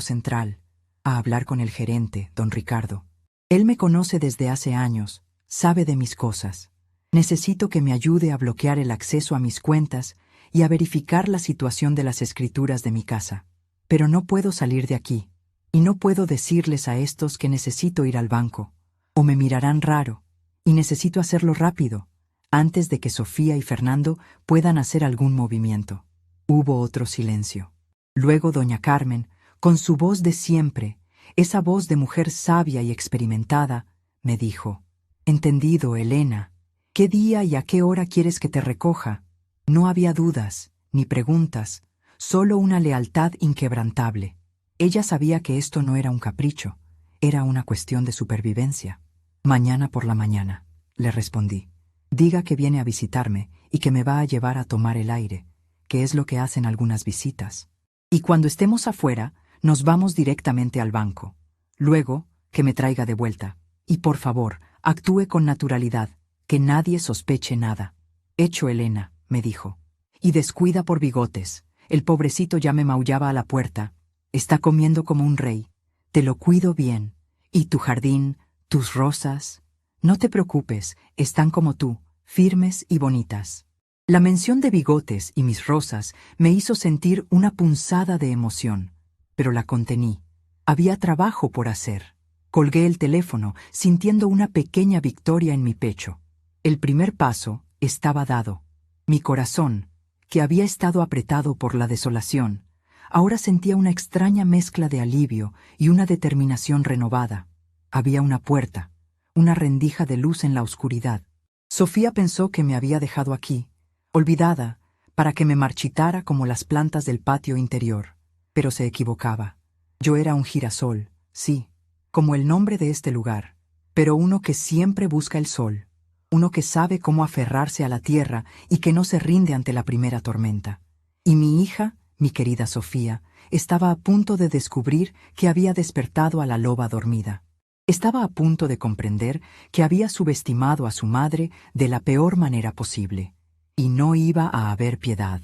Speaker 1: Central, a hablar con el gerente, don Ricardo. Él me conoce desde hace años, sabe de mis cosas. Necesito que me ayude a bloquear el acceso a mis cuentas y a verificar la situación de las escrituras de mi casa. Pero no puedo salir de aquí, y no puedo decirles a estos que necesito ir al banco, o me mirarán raro, y necesito hacerlo rápido, antes de que Sofía y Fernando puedan hacer algún movimiento». Hubo otro silencio. Luego doña Carmen, con su voz de siempre, esa voz de mujer sabia y experimentada, me dijo: «Entendido, Elena. ¿Qué día y a qué hora quieres que te recoja?» No había dudas, ni preguntas, solo una lealtad inquebrantable. Ella sabía que esto no era un capricho, era una cuestión de supervivencia. «Mañana por la mañana», le respondí. «Diga que viene a visitarme y que me va a llevar a tomar el aire, que es lo que hacen algunas visitas. Y cuando estemos afuera, nos vamos directamente al banco. Luego, que me traiga de vuelta. Y por favor, actúe con naturalidad, que nadie sospeche nada». «Hecho, Elena», me dijo. «Y descuida por Bigotes. El pobrecito ya me maullaba a la puerta. Está comiendo como un rey. Te lo cuido bien. Y tu jardín, tus rosas. No te preocupes, están como tú, firmes y bonitas». La mención de Bigotes y mis rosas me hizo sentir una punzada de emoción, pero la contení. Había trabajo por hacer. Colgué el teléfono, sintiendo una pequeña victoria en mi pecho. El primer paso estaba dado. Mi corazón, que había estado apretado por la desolación, ahora sentía una extraña mezcla de alivio y una determinación renovada. Había una puerta, una rendija de luz en la oscuridad. Sofía pensó que me había dejado aquí, olvidada, para que me marchitara como las plantas del patio interior. Pero se equivocaba. Yo era un girasol, sí, como el nombre de este lugar, pero uno que siempre busca el sol, uno que sabe cómo aferrarse a la tierra y que no se rinde ante la primera tormenta. Y mi hija, mi querida Sofía, estaba a punto de descubrir que había despertado a la loba dormida. Estaba a punto de comprender que había subestimado a su madre de la peor manera posible. Y no iba a haber piedad,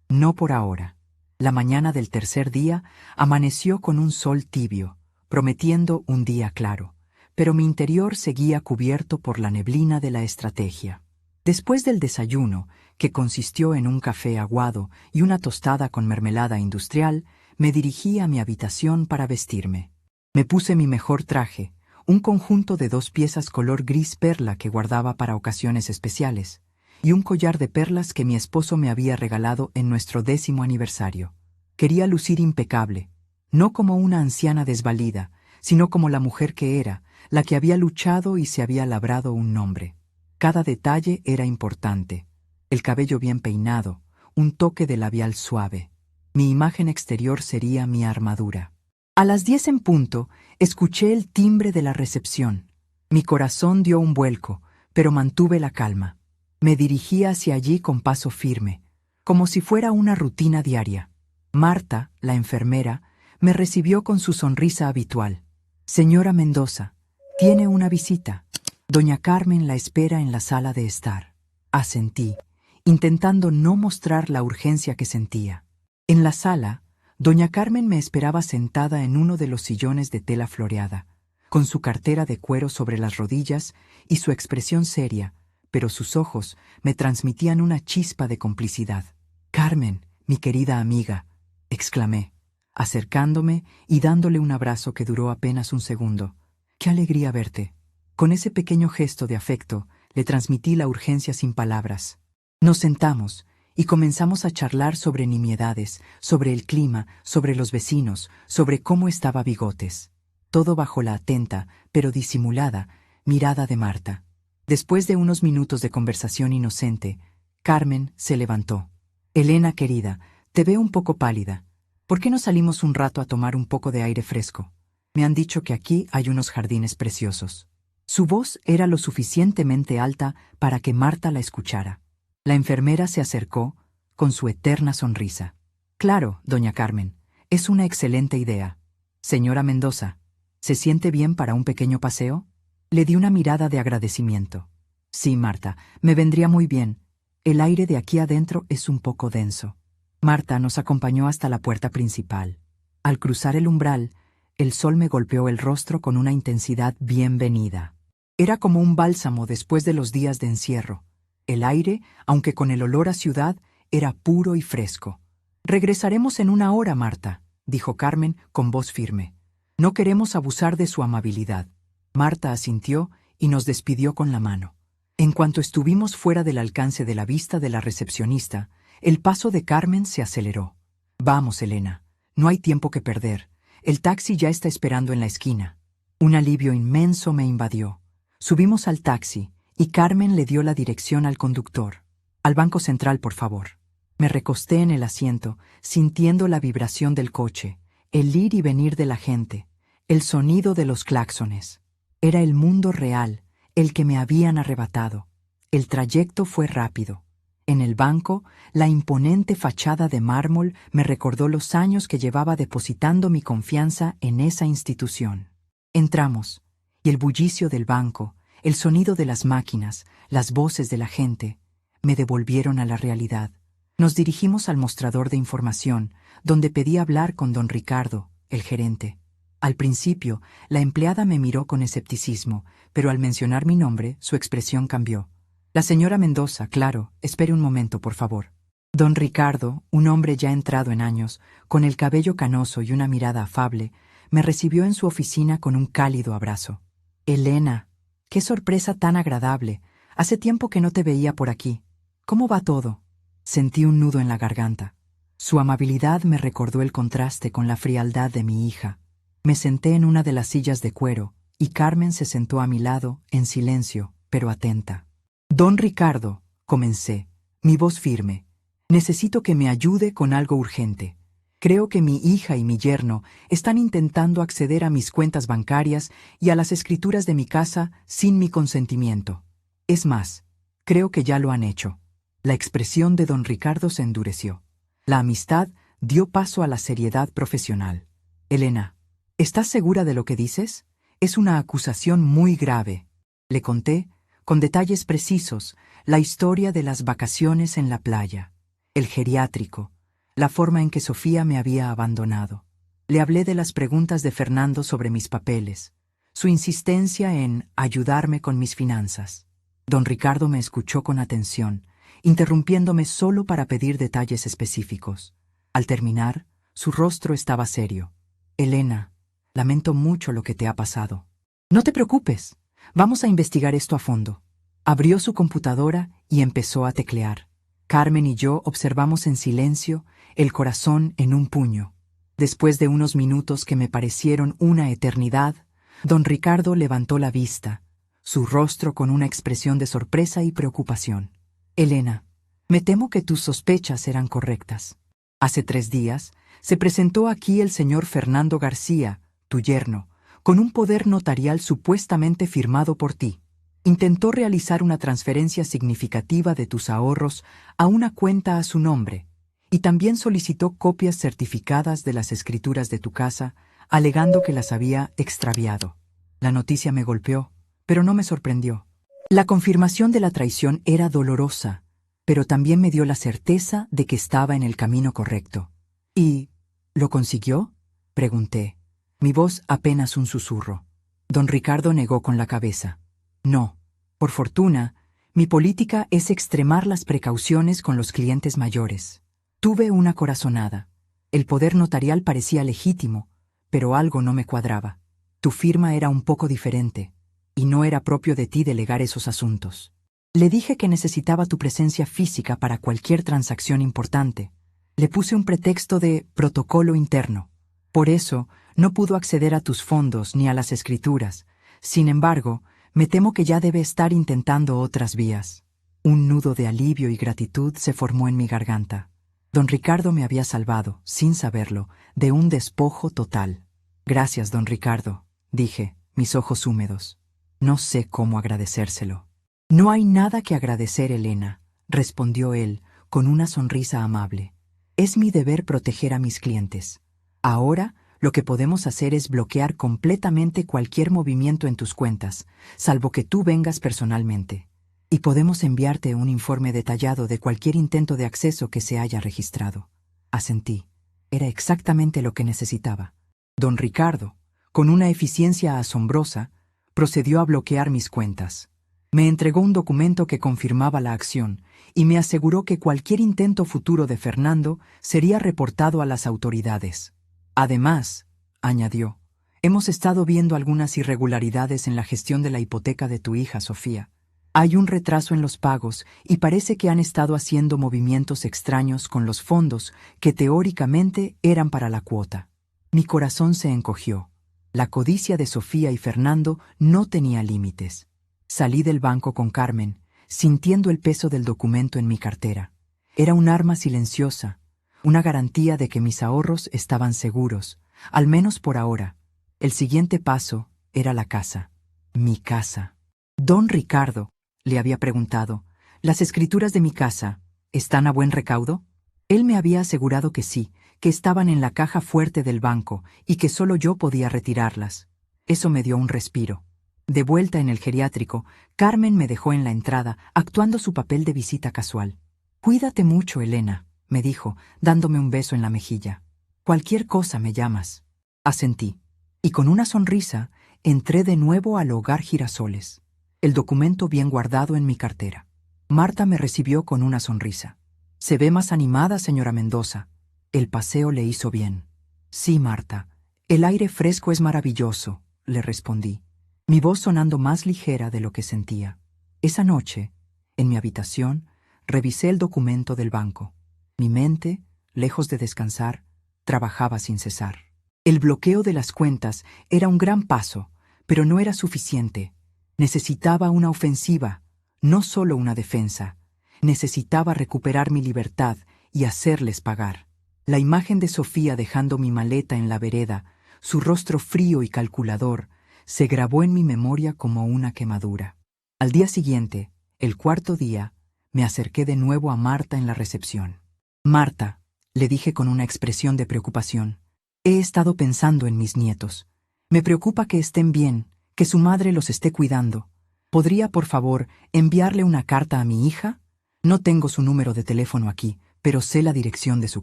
Speaker 1: no por ahora. La mañana del tercer día amaneció con un sol tibio, prometiendo un día claro, pero mi interior seguía cubierto por la neblina de la estrategia. Después del desayuno, que consistió en un café aguado y una tostada con mermelada industrial, me dirigí a mi habitación para vestirme. Me puse mi mejor traje, un conjunto de 2 piezas color gris perla que guardaba para ocasiones especiales, y un collar de perlas que mi esposo me había regalado en nuestro 10º aniversario. Quería lucir impecable, no como una anciana desvalida, sino como la mujer que era, la que había luchado y se había labrado un nombre. Cada detalle era importante. El cabello bien peinado, un toque de labial suave. Mi imagen exterior sería mi armadura. A las 10 en punto, escuché el timbre de la recepción. Mi corazón dio un vuelco, pero mantuve la calma. Me dirigí hacia allí con paso firme, como si fuera una rutina diaria. Marta, la enfermera, me recibió con su sonrisa habitual. Señora Mendoza, tiene una visita. Doña Carmen la espera en la sala de estar. Asentí, intentando no mostrar la urgencia que sentía. En la sala, doña Carmen me esperaba sentada en uno de los sillones de tela floreada, con su cartera de cuero sobre las rodillas y su expresión seria, pero sus ojos me transmitían una chispa de complicidad. «Carmen, mi querida amiga», exclamé, acercándome y dándole un abrazo que duró apenas un segundo. «Qué alegría verte». Con ese pequeño gesto de afecto, le transmití la urgencia sin palabras. Nos sentamos y comenzamos a charlar sobre nimiedades, sobre el clima, sobre los vecinos, sobre cómo estaba Bigotes. Todo bajo la atenta, pero disimulada, mirada de Marta. Después de unos minutos de conversación inocente, Carmen se levantó. «Elena, querida, te veo un poco pálida. ¿Por qué no salimos un rato a tomar un poco de aire fresco? Me han dicho que aquí hay unos jardines preciosos». Su voz era lo suficientemente alta para que Marta la escuchara. La enfermera se acercó, con su eterna sonrisa. «Claro, doña Carmen, es una excelente idea. Señora Mendoza, ¿se siente bien para un pequeño paseo?». Le di una mirada de agradecimiento. «Sí, Marta, me vendría muy bien. El aire de aquí adentro es un poco denso». Marta nos acompañó hasta la puerta principal. Al cruzar el umbral, el sol me golpeó el rostro con una intensidad bienvenida. Era como un bálsamo después de los días de encierro. El aire, aunque con el olor a ciudad, era puro y fresco. «Regresaremos en una hora, Marta», dijo Carmen con voz firme. «No queremos abusar de su amabilidad». Marta asintió y nos despidió con la mano. En cuanto estuvimos fuera del alcance de la vista de la recepcionista, el paso de Carmen se aceleró. «Vamos, Elena, no hay tiempo que perder. El taxi ya está esperando en la esquina». Un alivio inmenso me invadió. Subimos al taxi y Carmen le dio la dirección al conductor. «Al Banco Central, por favor». Me recosté en el asiento, sintiendo la vibración del coche, el ir y venir de la gente, el sonido de los claxones. Era el mundo real, el que me habían arrebatado. El trayecto fue rápido. En el banco, la imponente fachada de mármol me recordó los años que llevaba depositando mi confianza en esa institución. Entramos, y el bullicio del banco, el sonido de las máquinas, las voces de la gente, me devolvieron a la realidad. Nos dirigimos al mostrador de información, donde pedí hablar con don Ricardo, el gerente. Al principio, la empleada me miró con escepticismo, pero al mencionar mi nombre, su expresión cambió. «La señora Mendoza, claro, espere un momento, por favor». Don Ricardo, un hombre ya entrado en años, con el cabello canoso y una mirada afable, me recibió en su oficina con un cálido abrazo. «Elena, qué sorpresa tan agradable. Hace tiempo que no te veía por aquí. ¿Cómo va todo?». Sentí un nudo en la garganta. Su amabilidad me recordó el contraste con la frialdad de mi hija. Me senté en una de las sillas de cuero, y Carmen se sentó a mi lado, en silencio, pero atenta. «Don Ricardo», comencé, mi voz firme, «necesito que me ayude con algo urgente. Creo que mi hija y mi yerno están intentando acceder a mis cuentas bancarias y a las escrituras de mi casa sin mi consentimiento. Es más, creo que ya lo han hecho». La expresión de don Ricardo se endureció. La amistad dio paso a la seriedad profesional. «Elena, ¿estás segura de lo que dices? Es una acusación muy grave». Le conté, con detalles precisos, la historia de las vacaciones en la playa, el geriátrico, la forma en que Sofía me había abandonado. Le hablé de las preguntas de Fernando sobre mis papeles, su insistencia en ayudarme con mis finanzas. Don Ricardo me escuchó con atención, interrumpiéndome solo para pedir detalles específicos. Al terminar, su rostro estaba serio. «Elena, lamento mucho lo que te ha pasado». «No te preocupes, vamos a investigar esto a fondo». Abrió su computadora y empezó a teclear. Carmen y yo observamos en silencio, el corazón en un puño. Después de unos minutos que me parecieron una eternidad, don Ricardo levantó la vista, su rostro con una expresión de sorpresa y preocupación. «Elena, me temo que tus sospechas eran correctas. Hace 3 días se presentó aquí el señor Fernando García, tu yerno, con un poder notarial supuestamente firmado por ti. Intentó realizar una transferencia significativa de tus ahorros a una cuenta a su nombre, y también solicitó copias certificadas de las escrituras de tu casa, alegando que las había extraviado. La noticia me golpeó, pero no me sorprendió. La confirmación de la traición era dolorosa, pero también me dio la certeza de que estaba en el camino correcto. ¿Y lo consiguió?, pregunté. Mi voz apenas un susurro. Don Ricardo negó con la cabeza. No, por fortuna, mi política es extremar las precauciones con los clientes mayores. Tuve una corazonada. El poder notarial parecía legítimo, pero algo no me cuadraba. Tu firma era un poco diferente, y no era propio de ti delegar esos asuntos. Le dije que necesitaba tu presencia física para cualquier transacción importante. Le puse un pretexto de protocolo interno. Por eso, no pudo acceder a tus fondos ni a las escrituras. Sin embargo, me temo que ya debe estar intentando otras vías. Un nudo de alivio y gratitud se formó en mi garganta. Don Ricardo me había salvado, sin saberlo, de un despojo total. Gracias, don Ricardo, dije, mis ojos húmedos. No sé cómo agradecérselo. No hay nada que agradecer, Elena, respondió él, con una sonrisa amable. Es mi deber proteger a mis clientes. Ahora, lo que podemos hacer es bloquear completamente cualquier movimiento en tus cuentas, salvo que tú vengas personalmente. Y podemos enviarte un informe detallado de cualquier intento de acceso que se haya registrado. Asentí. Era exactamente lo que necesitaba. Don Ricardo, con una eficiencia asombrosa, procedió a bloquear mis cuentas. Me entregó un documento que confirmaba la acción y me aseguró que cualquier intento futuro de Fernando sería reportado a las autoridades. Además, añadió, hemos estado viendo algunas irregularidades en la gestión de la hipoteca de tu hija, Sofía. Hay un retraso en los pagos y parece que han estado haciendo movimientos extraños con los fondos que teóricamente eran para la cuota. Mi corazón se encogió. La codicia de Sofía y Fernando no tenía límites. Salí del banco con Carmen, sintiendo el peso del documento en mi cartera. Era un arma silenciosa, una garantía de que mis ahorros estaban seguros, al menos por ahora. El siguiente paso era la casa. Mi casa. Don Ricardo, le había preguntado, ¿las escrituras de mi casa están a buen recaudo? Él me había asegurado que sí, que estaban en la caja fuerte del banco y que solo yo podía retirarlas. Eso me dio un respiro. De vuelta en el geriátrico, Carmen me dejó en la entrada, actuando su papel de visita casual. «Cuídate mucho, Elena», me dijo, dándome un beso en la mejilla. «Cualquier cosa me llamas». Asentí, y con una sonrisa entré de nuevo al Hogar Girasoles, el documento bien guardado en mi cartera. Marta me recibió con una sonrisa. «Se ve más animada, señora Mendoza. El paseo le hizo bien». «Sí, Marta. El aire fresco es maravilloso», le respondí, mi voz sonando más ligera de lo que sentía. Esa noche, en mi habitación, revisé el documento del banco. Mi mente, lejos de descansar, trabajaba sin cesar. El bloqueo de las cuentas era un gran paso, pero no era suficiente. Necesitaba una ofensiva, no solo una defensa. Necesitaba recuperar mi libertad y hacerles pagar. La imagen de Sofía dejando mi maleta en la vereda, su rostro frío y calculador, se grabó en mi memoria como una quemadura. Al día siguiente, el cuarto día, me acerqué de nuevo a Marta en la recepción. «Marta», le dije con una expresión de preocupación, «he estado pensando en mis nietos. Me preocupa que estén bien, que su madre los esté cuidando. ¿Podría, por favor, enviarle una carta a mi hija? No tengo su número de teléfono aquí, pero sé la dirección de su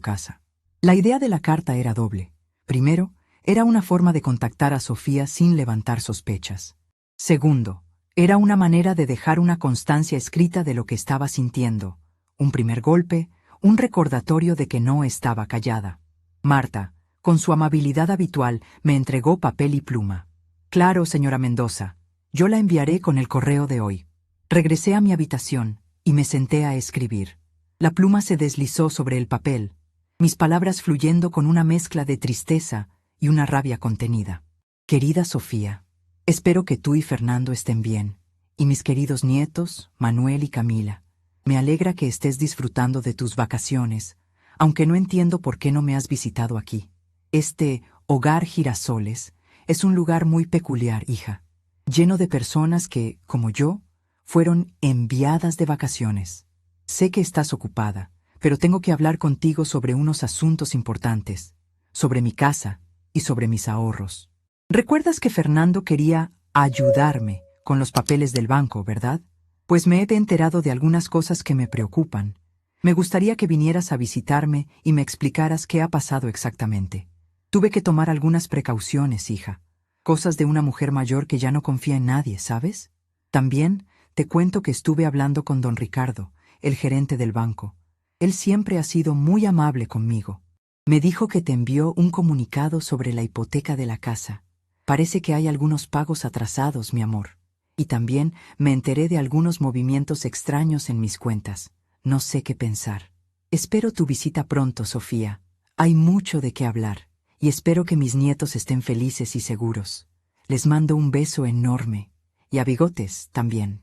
Speaker 1: casa». La idea de la carta era doble. Primero, era una forma de contactar a Sofía sin levantar sospechas. Segundo, era una manera de dejar una constancia escrita de lo que estaba sintiendo, un primer golpe, un recordatorio de que no estaba callada. Marta, con su amabilidad habitual, me entregó papel y pluma. «Claro, señora Mendoza, yo la enviaré con el correo de hoy». Regresé a mi habitación y me senté a escribir. La pluma se deslizó sobre el papel, mis palabras fluyendo con una mezcla de tristeza y una rabia contenida. «Querida Sofía, espero que tú y Fernando estén bien, y mis queridos nietos, Manuel y Camila. Me alegra que estés disfrutando de tus vacaciones, aunque no entiendo por qué no me has visitado aquí. Este Hogar Girasoles es un lugar muy peculiar, hija, lleno de personas que, como yo, Fueron enviadas de vacaciones. Sé que estás ocupada, pero tengo que hablar contigo sobre unos asuntos importantes, sobre mi casa y sobre mis ahorros. ¿Recuerdas que Fernando quería ayudarme con los papeles del banco, verdad? Pues me he enterado de algunas cosas que me preocupan. Me gustaría que vinieras a visitarme y me explicaras qué ha pasado exactamente. Tuve que tomar algunas precauciones, hija. Cosas de una mujer mayor que ya no confía en nadie, ¿sabes? También te cuento que estuve hablando con don Ricardo, el gerente del banco. Él siempre ha sido muy amable conmigo. Me dijo que te envió un comunicado sobre la hipoteca de la casa. Parece que hay algunos pagos atrasados, mi amor. Y también me enteré de algunos movimientos extraños en mis cuentas. No sé qué pensar. Espero tu visita pronto, Sofía. Hay mucho de qué hablar, y espero que mis nietos estén felices y seguros. Les mando un beso enorme, y a Bigotes también.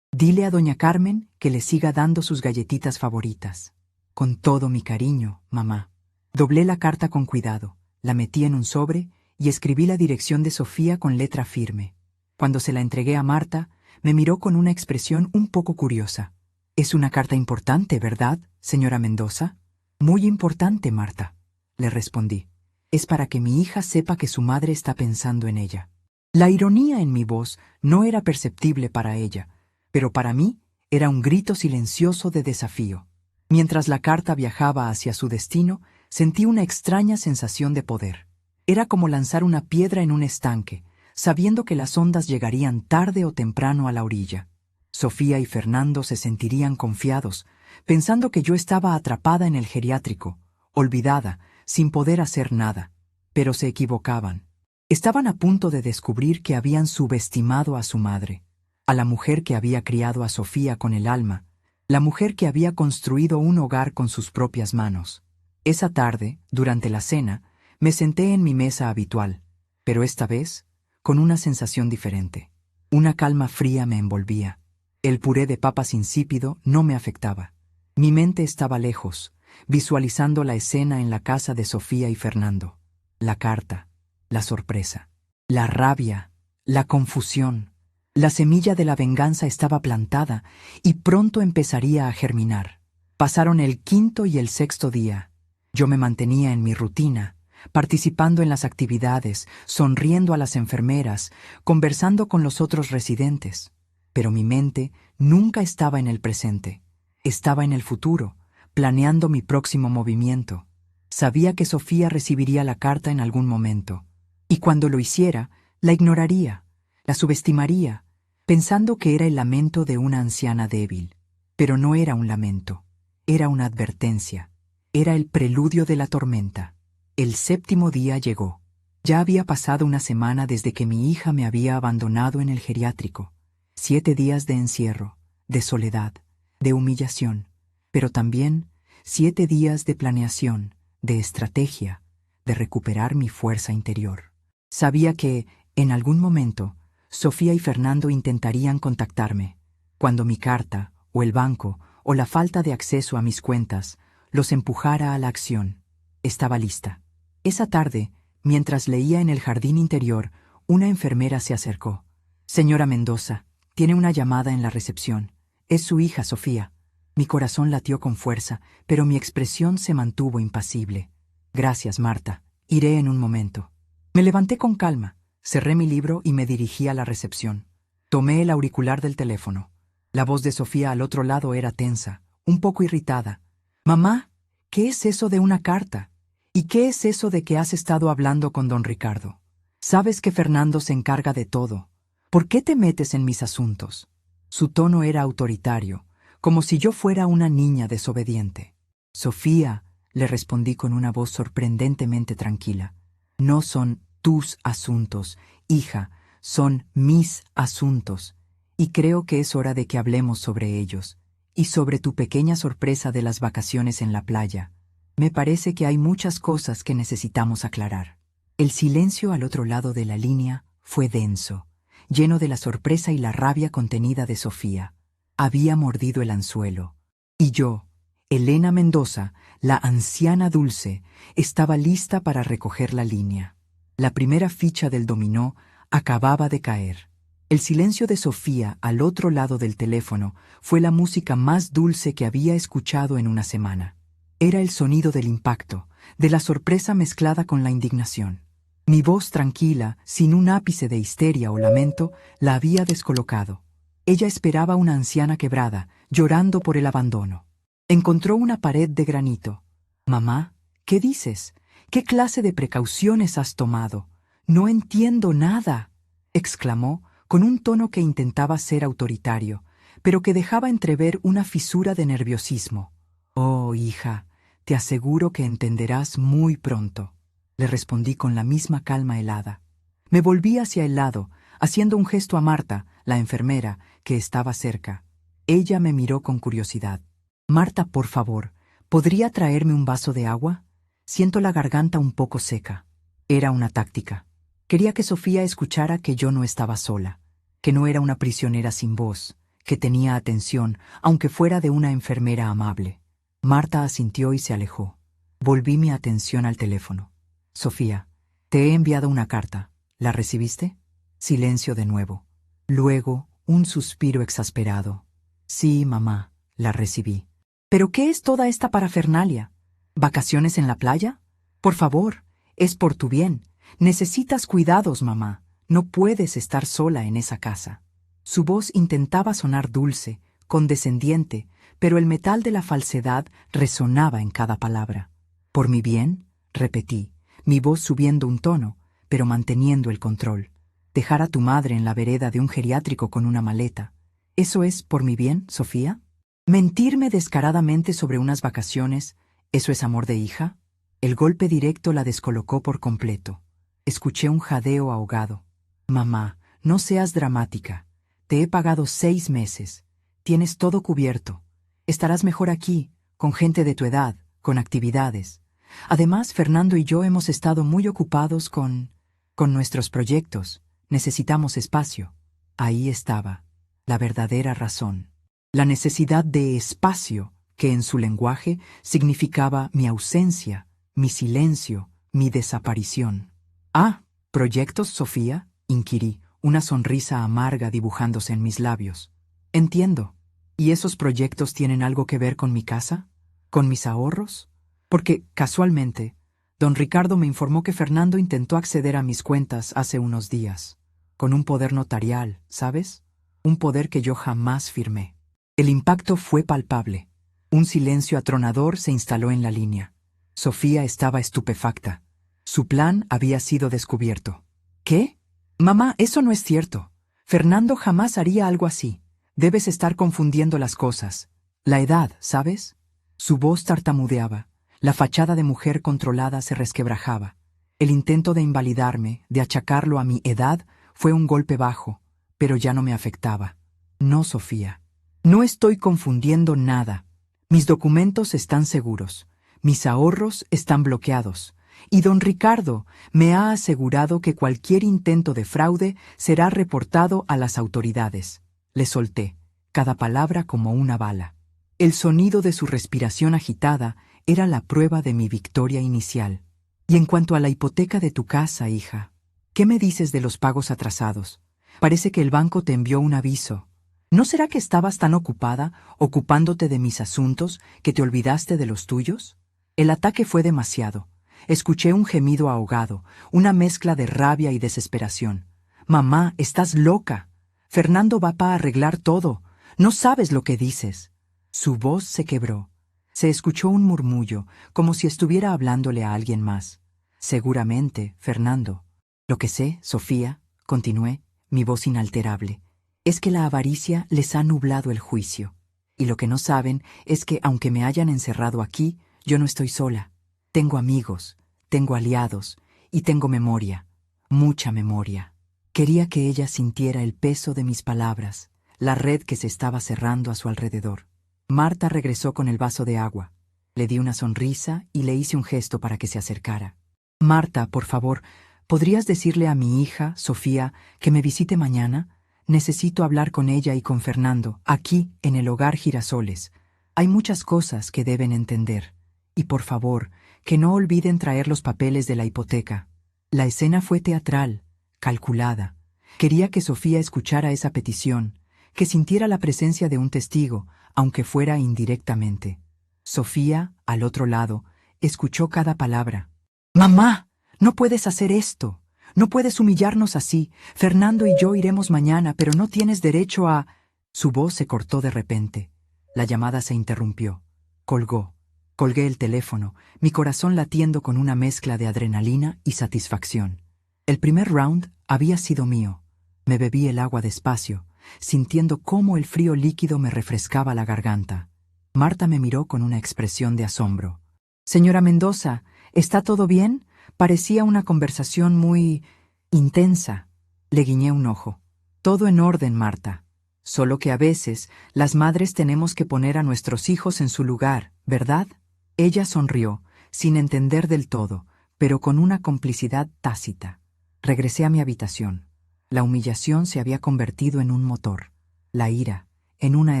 Speaker 1: Dile a doña Carmen que le siga dando sus galletitas favoritas. Con todo mi cariño, mamá. Doblé la carta con cuidado, la metí en un sobre y escribí la dirección de Sofía con letra firme. Cuando se la entregué a Marta, me miró con una expresión un poco curiosa. «Es una carta importante, ¿verdad, señora Mendoza?» «Muy importante, Marta», le respondí. «Es para que mi hija sepa que su madre está pensando en ella». La ironía en mi voz no era perceptible para ella, pero para mí era un grito silencioso de desafío. Mientras la carta viajaba hacia su destino, sentí una extraña sensación de poder. Era como lanzar una piedra en un estanque, sabiendo que las ondas llegarían tarde o temprano a la orilla. Sofía y Fernando se sentirían confiados, pensando que yo estaba atrapada en el geriátrico, olvidada, sin poder hacer nada. Pero se equivocaban. Estaban a punto de descubrir que habían subestimado a su madre, a la mujer que había criado a Sofía con el alma, la mujer que había construido un hogar con sus propias manos. Esa tarde, durante la cena, me senté en mi mesa habitual, pero esta vez con una sensación diferente. Una calma fría me envolvía. El puré de papas insípido no me afectaba. Mi mente estaba lejos, visualizando la escena en la casa de Sofía y Fernando. La carta, la sorpresa, la rabia, la confusión. La semilla de la venganza estaba plantada y pronto empezaría a germinar. Pasaron el quinto y el sexto día. Yo me mantenía en mi rutina, participando en las actividades, sonriendo a las enfermeras, conversando con los otros residentes. Pero mi mente nunca estaba en el presente. Estaba en el futuro, planeando mi próximo movimiento. Sabía que Sofía recibiría la carta en algún momento, y cuando lo hiciera, la ignoraría, la subestimaría, pensando que era el lamento de una anciana débil. Pero no era un lamento, era una advertencia, era el preludio de la tormenta. El séptimo día llegó. Ya había pasado una semana desde que mi hija me había abandonado en el geriátrico. 7 días de encierro, de soledad, de humillación, pero también 7 días de planeación, de estrategia, de recuperar mi fuerza interior. Sabía que, en algún momento, Sofía y Fernando intentarían contactarme, cuando mi carta, o el banco, o la falta de acceso a mis cuentas, los empujara a la acción. Estaba lista. Esa tarde, mientras leía en el jardín interior, una enfermera se acercó. «Señora Mendoza, tiene una llamada en la recepción. Es su hija, Sofía». Mi corazón latió con fuerza, pero mi expresión se mantuvo impasible. «Gracias, Marta. Iré en un momento». Me levanté con calma, cerré mi libro y me dirigí a la recepción. Tomé el auricular del teléfono. La voz de Sofía al otro lado era tensa, un poco irritada. «Mamá, ¿qué es eso de una carta? ¿Y qué es eso de que has estado hablando con don Ricardo? Sabes que Fernando se encarga de todo. ¿Por qué te metes en mis asuntos?» Su tono era autoritario, como si yo fuera una niña desobediente. «Sofía», le respondí con una voz sorprendentemente tranquila, «no son tus asuntos, hija, son mis asuntos, y creo que es hora de que hablemos sobre ellos, y sobre tu pequeña sorpresa de las vacaciones en la playa. Me parece que hay muchas cosas que necesitamos aclarar». El silencio al otro lado de la línea fue denso, lleno de la sorpresa y la rabia contenida de Sofía. Había mordido el anzuelo. Y yo, Elena Mendoza, la anciana dulce, estaba lista para recoger la línea. La primera ficha del dominó acababa de caer. El silencio de Sofía al otro lado del teléfono fue la música más dulce que había escuchado en una semana. Era el sonido del impacto, de la sorpresa mezclada con la indignación. Mi voz tranquila, sin un ápice de histeria o lamento, la había descolocado. Ella esperaba una anciana quebrada, llorando por el abandono. Encontró una pared de granito. «Mamá, ¿qué dices? ¿Qué clase de precauciones has tomado? No entiendo nada», exclamó, con un tono que intentaba ser autoritario, pero que dejaba entrever una fisura de nerviosismo. «Oh, hija, te aseguro que entenderás muy pronto», le respondí con la misma calma helada. Me volví hacia el lado, haciendo un gesto a Marta, la enfermera, que estaba cerca. Ella me miró con curiosidad. «Marta, por favor, ¿podría traerme un vaso de agua? Siento la garganta un poco seca». Era una táctica. Quería que Sofía escuchara que yo no estaba sola, que no era una prisionera sin voz, que tenía atención, aunque fuera de una enfermera amable. Marta asintió y se alejó. Volví mi atención al teléfono. «Sofía, te he enviado una carta. ¿La recibiste?» Silencio de nuevo. Luego, un suspiro exasperado. «Sí, mamá, la recibí». «¿Pero qué es toda esta parafernalia? ¿Vacaciones en la playa? Por favor, es por tu bien. Necesitas cuidados, mamá. No puedes estar sola en esa casa». Su voz intentaba sonar dulce, condescendiente, pero el metal de la falsedad resonaba en cada palabra. «¿Por mi bien?», repetí, mi voz subiendo un tono, pero manteniendo el control. «Dejar a tu madre en la vereda de un geriátrico con una maleta. ¿Eso es por mi bien, Sofía? ¿Mentirme descaradamente sobre unas vacaciones, eso es amor de hija?» El golpe directo la descolocó por completo. Escuché un jadeo ahogado. «Mamá, no seas dramática. Te he pagado 6 meses. Tienes todo cubierto. Estarás mejor aquí, con gente de tu edad, con actividades. Además, Fernando y yo hemos estado muy ocupados con nuestros proyectos. Necesitamos espacio». Ahí estaba, la verdadera razón. La necesidad de espacio, que en su lenguaje significaba mi ausencia, mi silencio, mi desaparición. «Ah, ¿proyectos, Sofía?», inquirí, una sonrisa amarga dibujándose en mis labios. «Entiendo. ¿Y esos proyectos tienen algo que ver con mi casa? ¿Con mis ahorros? Porque, casualmente, don Ricardo me informó que Fernando intentó acceder a mis cuentas hace unos días, con un poder notarial, ¿sabes? Un poder que yo jamás firmé». El impacto fue palpable. Un silencio atronador se instaló en la línea. Sofía estaba estupefacta. Su plan había sido descubierto. «¿Qué? Mamá, eso no es cierto. Fernando jamás haría algo así. Debes estar confundiendo las cosas. La edad, ¿sabes?». Su voz tartamudeaba. La fachada de mujer controlada se resquebrajaba. El intento de invalidarme, de achacarlo a mi edad, fue un golpe bajo, pero ya no me afectaba. «No, Sofía. No estoy confundiendo nada. Mis documentos están seguros. Mis ahorros están bloqueados. Y don Ricardo me ha asegurado que cualquier intento de fraude será reportado a las autoridades». Le solté, cada palabra como una bala. El sonido de su respiración agitada era la prueba de mi victoria inicial. «Y en cuanto a la hipoteca de tu casa, hija, ¿qué me dices de los pagos atrasados? Parece que el banco te envió un aviso. ¿No será que estabas tan ocupada, ocupándote de mis asuntos, que te olvidaste de los tuyos?» El ataque fue demasiado. Escuché un gemido ahogado, una mezcla de rabia y desesperación. «Mamá, estás loca. Fernando va a arreglar todo. No sabes lo que dices». Su voz se quebró. Se escuchó un murmullo, como si estuviera hablándole a alguien más. «Seguramente, Fernando». «Lo que sé, Sofía», continué, mi voz inalterable, «es que la avaricia les ha nublado el juicio. Y lo que no saben es que, aunque me hayan encerrado aquí, yo no estoy sola. Tengo amigos, tengo aliados y tengo memoria, mucha memoria». Quería que ella sintiera el peso de mis palabras, la red que se estaba cerrando a su alrededor. Marta regresó con el vaso de agua. Le di una sonrisa y le hice un gesto para que se acercara. «Marta, por favor, ¿podrías decirle a mi hija, Sofía, que me visite mañana? Necesito hablar con ella y con Fernando, aquí, en el Hogar Girasoles. Hay muchas cosas que deben entender. Y por favor, que no olviden traer los papeles de la hipoteca». La escena fue teatral, calculada. Quería que Sofía escuchara esa petición, que sintiera la presencia de un testigo, aunque fuera indirectamente. Sofía, al otro lado, escuchó cada palabra. «¡Mamá! No puedes hacer esto. No puedes humillarnos así. Fernando y yo iremos mañana, pero no tienes derecho a...» Su voz se cortó de repente. La llamada se interrumpió. Colgó. Colgué el teléfono, mi corazón latiendo con una mezcla de adrenalina y satisfacción. El primer round había sido mío. Me bebí el agua despacio, sintiendo cómo el frío líquido me refrescaba la garganta. Marta me miró con una expresión de asombro. «Señora Mendoza, ¿está todo bien?» Parecía una conversación muy intensa. Le guiñé un ojo. «Todo en orden, Marta. Solo que a veces las madres tenemos que poner a nuestros hijos en su lugar, ¿verdad?» Ella sonrió, sin entender del todo, pero con una complicidad tácita. Regresé a mi habitación. La humillación se había convertido en un motor, la ira en una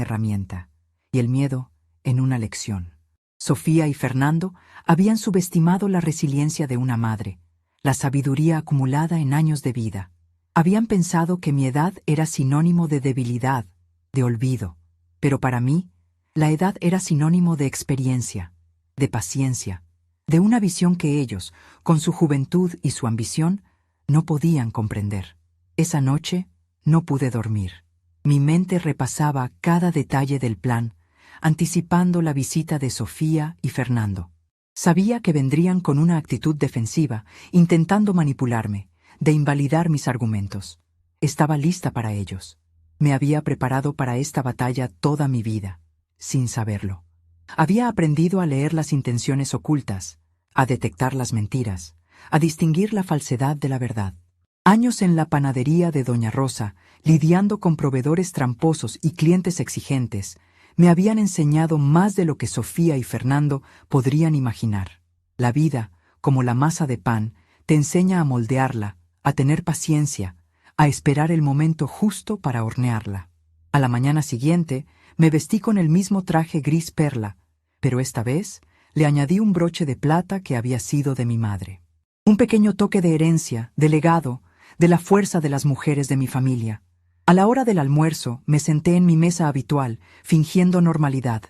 Speaker 1: herramienta y el miedo en una lección. Sofía y Fernando habían subestimado la resiliencia de una madre, la sabiduría acumulada en años de vida. Habían pensado que mi edad era sinónimo de debilidad, de olvido, pero para mí, la edad era sinónimo de experiencia, de paciencia, de una visión que ellos, con su juventud y su ambición, no podían comprender. Esa noche no pude dormir. Mi mente repasaba cada detalle del plan, anticipando la visita de Sofía y Fernando. Sabía que vendrían con una actitud defensiva, intentando manipularme, de invalidar mis argumentos. Estaba lista para ellos. Me había preparado para esta batalla toda mi vida, sin saberlo. Había aprendido a leer las intenciones ocultas, a detectar las mentiras, a distinguir la falsedad de la verdad. Años en la panadería de Doña Rosa, lidiando con proveedores tramposos y clientes exigentes, me habían enseñado más de lo que Sofía y Fernando podrían imaginar. La vida, como la masa de pan, te enseña a moldearla, a tener paciencia, a esperar el momento justo para hornearla. A la mañana siguiente, me vestí con el mismo traje gris perla, pero esta vez le añadí un broche de plata que había sido de mi madre. Un pequeño toque de herencia, de legado, de la fuerza de las mujeres de mi familia. A la hora del almuerzo me senté en mi mesa habitual, fingiendo normalidad.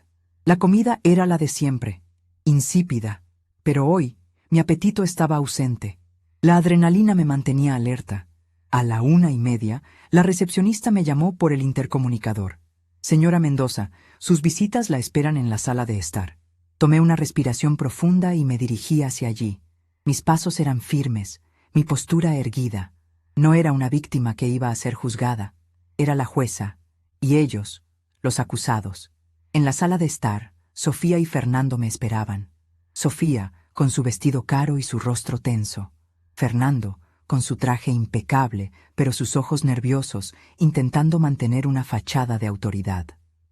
Speaker 1: La comida era la de siempre, insípida, pero hoy mi apetito estaba ausente. La adrenalina me mantenía alerta. A la 1:30, la recepcionista me llamó por el intercomunicador. «Señora Mendoza, sus visitas la esperan en la sala de estar». Tomé una respiración profunda y me dirigí hacia allí. Mis pasos eran firmes, mi postura erguida. No era una víctima que iba a ser juzgada. Era la jueza, y ellos, los acusados. En la sala de estar, Sofía y Fernando me esperaban. Sofía, con su vestido caro y su rostro tenso. Fernando, con su traje impecable, pero sus ojos nerviosos, intentando mantener una fachada de autoridad.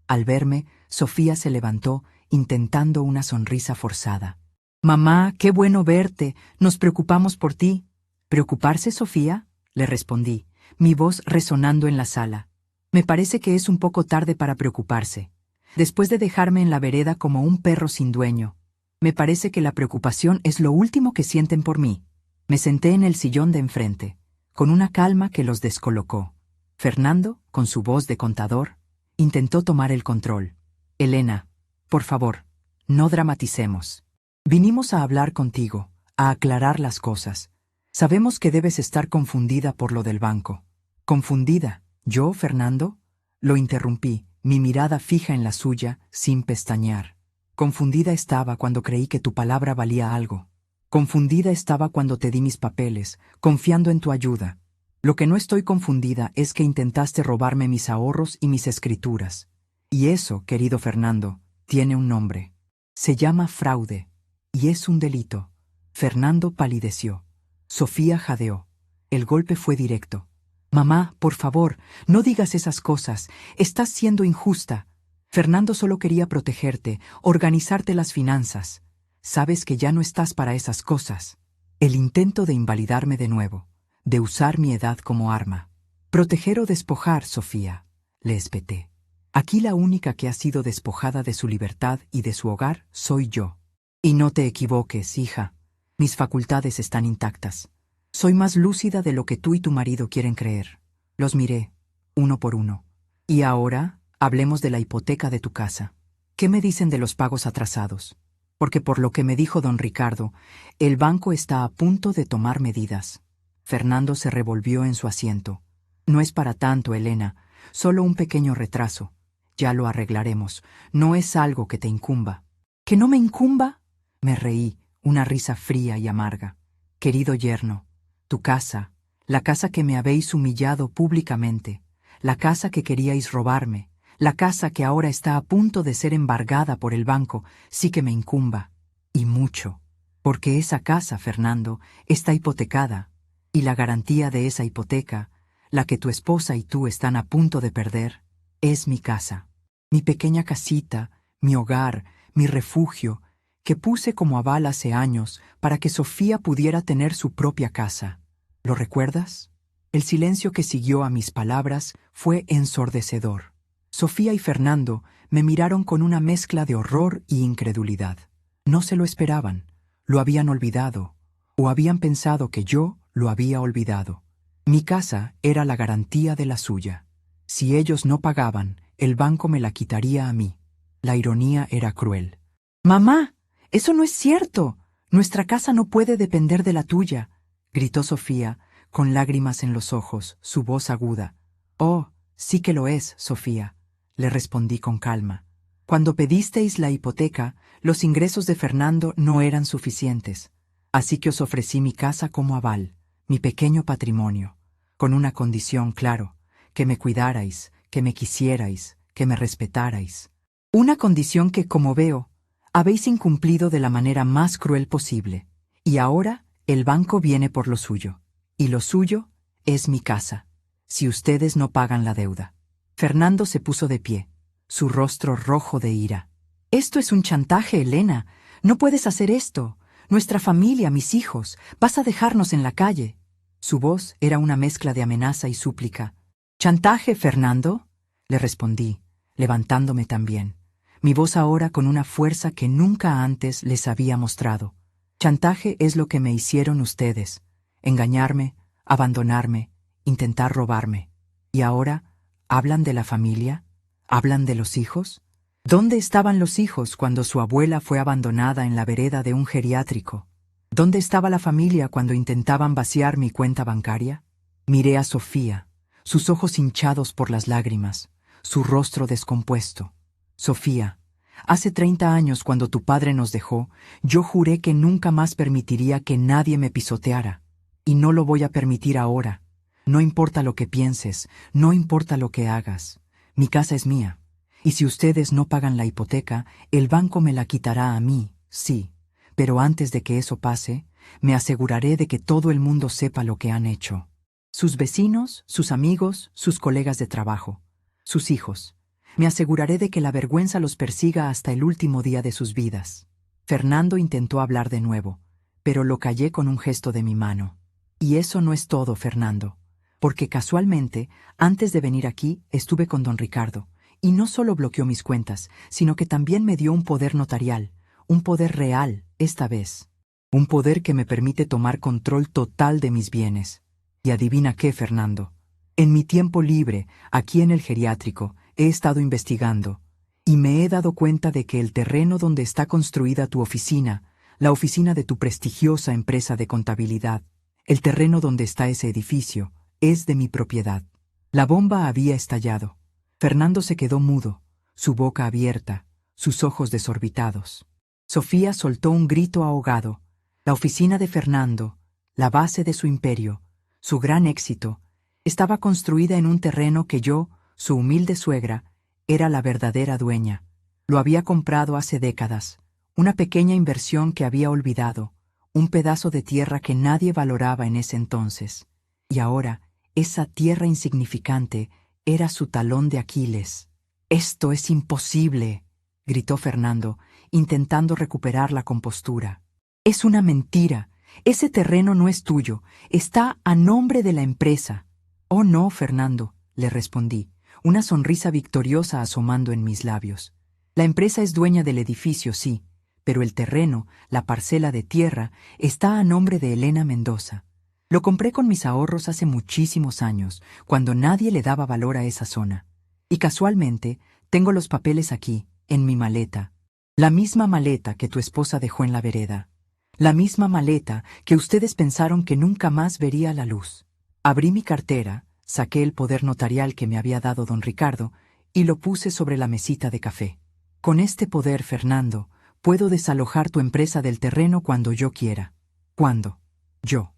Speaker 1: Al verme, Sofía se levantó, intentando una sonrisa forzada. «Mamá, qué bueno verte. Nos preocupamos por ti». «¿Preocuparse, Sofía?», le respondí, mi voz resonando en la sala. «Me parece que es un poco tarde para preocuparse. Después de dejarme en la vereda como un perro sin dueño, me parece que la preocupación es lo último que sienten por mí». Me senté en el sillón de enfrente, con una calma que los descolocó. Fernando, con su voz de contador, intentó tomar el control. «Elena, por favor, no dramaticemos. Vinimos a hablar contigo, a aclarar las cosas. Sabemos que debes estar confundida por lo del banco». «¿Confundida? ¿Yo, Fernando?». Lo interrumpí, mi mirada fija en la suya, sin pestañear. «Confundida estaba cuando creí que tu palabra valía algo. Confundida estaba cuando te di mis papeles, confiando en tu ayuda. Lo que no estoy confundida es que intentaste robarme mis ahorros y mis escrituras. Y eso, querido Fernando, tiene un nombre. Se llama fraude, y es un delito». Fernando palideció. Sofía jadeó. El golpe fue directo. «Mamá, por favor, no digas esas cosas. Estás siendo injusta. Fernando solo quería protegerte, organizarte las finanzas. Sabes que ya no estás para esas cosas». El intento de invalidarme de nuevo, de usar mi edad como arma. «Proteger o despojar, Sofía», le espeté. «Aquí la única que ha sido despojada de su libertad y de su hogar soy yo. Y no te equivoques, hija. Mis facultades están intactas. Soy más lúcida de lo que tú y tu marido quieren creer. Los miré, uno por uno. Y ahora, hablemos de la hipoteca de tu casa. ¿Qué me dicen de los pagos atrasados? Porque por lo que me dijo don Ricardo, el banco está a punto de tomar medidas. Fernando se revolvió en su asiento. No es para tanto, Elena, solo un pequeño retraso. Ya lo arreglaremos, no es algo que te incumba. ¿Que no me incumba? Me reí, una risa fría y amarga. Querido yerno, tu casa, la casa que me habéis humillado públicamente, la casa que queríais robarme, la casa que ahora está a punto de ser embargada por el banco, sí que me incumba. Y mucho. Porque esa casa, Fernando, está hipotecada, y la garantía de esa hipoteca, la que tu esposa y tú están a punto de perder, es mi casa. Mi pequeña casita, mi hogar, mi refugio, que puse como aval hace años para que Sofía pudiera tener su propia casa. ¿Lo recuerdas? El silencio que siguió a mis palabras fue ensordecedor. Sofía y Fernando me miraron con una mezcla de horror y incredulidad. No se lo esperaban, lo habían olvidado, o habían pensado que yo lo había olvidado. Mi casa era la garantía de la suya. Si ellos no pagaban, el banco me la quitaría a mí. La ironía era cruel. «¡Mamá! ¡Eso no es cierto! Nuestra casa no puede depender de la tuya», gritó Sofía, con lágrimas en los ojos, su voz aguda. «Oh, sí que lo es, Sofía», le respondí con calma. «Cuando pedisteis la hipoteca, los ingresos de Fernando no eran suficientes, así que os ofrecí mi casa como aval, mi pequeño patrimonio, con una condición, claro, que me cuidarais, que me quisierais, que me respetarais. Una condición que, como veo, habéis incumplido de la manera más cruel posible, y ahora el banco viene por lo suyo, y lo suyo es mi casa, si ustedes no pagan la deuda». Fernando se puso de pie, su rostro rojo de ira. «Esto es un chantaje, Elena. No puedes hacer esto. Nuestra familia, mis hijos, vas a dejarnos en la calle». Su voz era una mezcla de amenaza y súplica. «¿Chantaje, Fernando?», le respondí, levantándome también, mi voz ahora con una fuerza que nunca antes les había mostrado. «Chantaje es lo que me hicieron ustedes. Engañarme, abandonarme, intentar robarme. Y ahora, ¿hablan de la familia? ¿Hablan de los hijos? ¿Dónde estaban los hijos cuando su abuela fue abandonada en la vereda de un geriátrico? ¿Dónde estaba la familia cuando intentaban vaciar mi cuenta bancaria?» Miré a Sofía, sus ojos hinchados por las lágrimas, su rostro descompuesto. «Sofía, hace 30 años cuando tu padre nos dejó, yo juré que nunca más permitiría que nadie me pisoteara. Y no lo voy a permitir ahora. No importa lo que pienses, no importa lo que hagas. Mi casa es mía. Y si ustedes no pagan la hipoteca, el banco me la quitará a mí, sí. Pero antes de que eso pase, me aseguraré de que todo el mundo sepa lo que han hecho. Sus vecinos, sus amigos, sus colegas de trabajo, sus hijos. Me aseguraré de que la vergüenza los persiga hasta el último día de sus vidas». Fernando intentó hablar de nuevo, pero lo callé con un gesto de mi mano. «Y eso no es todo, Fernando, porque casualmente, antes de venir aquí, estuve con don Ricardo, y no solo bloqueó mis cuentas, sino que también me dio un poder notarial, un poder real, esta vez. Un poder que me permite tomar control total de mis bienes. Y adivina qué, Fernando. En mi tiempo libre, aquí en el geriátrico, he estado investigando, y me he dado cuenta de que el terreno donde está construida tu oficina, la oficina de tu prestigiosa empresa de contabilidad, el terreno donde está ese edificio, es de mi propiedad». La bomba había estallado. Fernando se quedó mudo, su boca abierta, sus ojos desorbitados. Sofía soltó un grito ahogado. La oficina de Fernando, la base de su imperio, su gran éxito, estaba construida en un terreno que yo, su humilde suegra, era la verdadera dueña. Lo había comprado hace décadas, una pequeña inversión que había olvidado, un pedazo de tierra que nadie valoraba en ese entonces. Y ahora, esa tierra insignificante era su talón de Aquiles. «Esto es imposible», gritó Fernando, intentando recuperar la compostura. «Es una mentira. Ese terreno no es tuyo, está a nombre de la empresa». «Oh no, Fernando», le respondí, una sonrisa victoriosa asomando en mis labios. «La empresa es dueña del edificio, sí, pero el terreno, la parcela de tierra, está a nombre de Elena Mendoza. Lo compré con mis ahorros hace muchísimos años, cuando nadie le daba valor a esa zona. Y casualmente, tengo los papeles aquí, en mi maleta. La misma maleta que tu esposa dejó en la vereda. La misma maleta que ustedes pensaron que nunca más vería la luz. Abrí mi cartera, saqué el poder notarial que me había dado don Ricardo y lo puse sobre la mesita de café. Con este poder, Fernando, puedo desalojar tu empresa del terreno cuando yo quiera. Cuando yo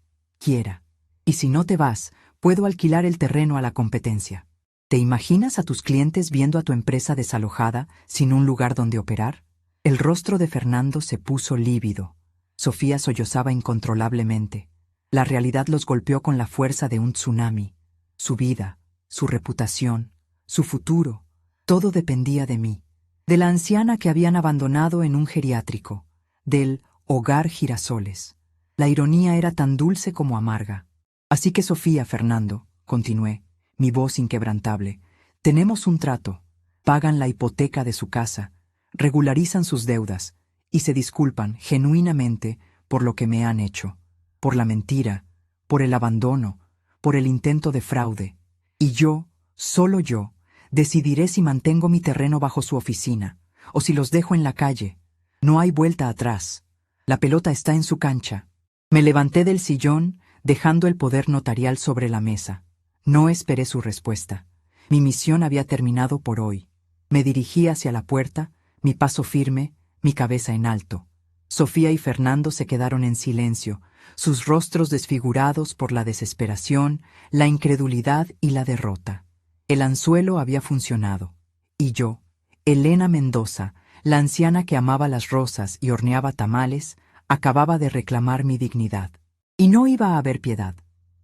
Speaker 1: quiera. Y si no te vas, puedo alquilar el terreno a la competencia. ¿Te imaginas a tus clientes viendo a tu empresa desalojada, sin un lugar donde operar? El rostro de Fernando se puso lívido. Sofía sollozaba incontrolablemente. La realidad los golpeó con la fuerza de un tsunami. Su vida, su reputación, su futuro, todo dependía de mí. De la anciana que habían abandonado en un geriátrico, del Hogar Girasoles. La ironía era tan dulce como amarga. Así que Sofía, Fernando, continué, mi voz inquebrantable, tenemos un trato. Pagan la hipoteca de su casa, regularizan sus deudas y se disculpan genuinamente por lo que me han hecho, por la mentira, por el abandono, por el intento de fraude. Y yo, solo yo, decidiré si mantengo mi terreno bajo su oficina o si los dejo en la calle. No hay vuelta atrás. La pelota está en su cancha. Me levanté del sillón, dejando el poder notarial sobre la mesa. No esperé su respuesta. Mi misión había terminado por hoy. Me dirigí hacia la puerta, mi paso firme, mi cabeza en alto. Sofía y Fernando se quedaron en silencio, sus rostros desfigurados por la desesperación, la incredulidad y la derrota. El anzuelo había funcionado. Y yo, Elena Mendoza, la anciana que amaba las rosas y horneaba tamales, acababa de reclamar mi dignidad. Y no iba a haber piedad.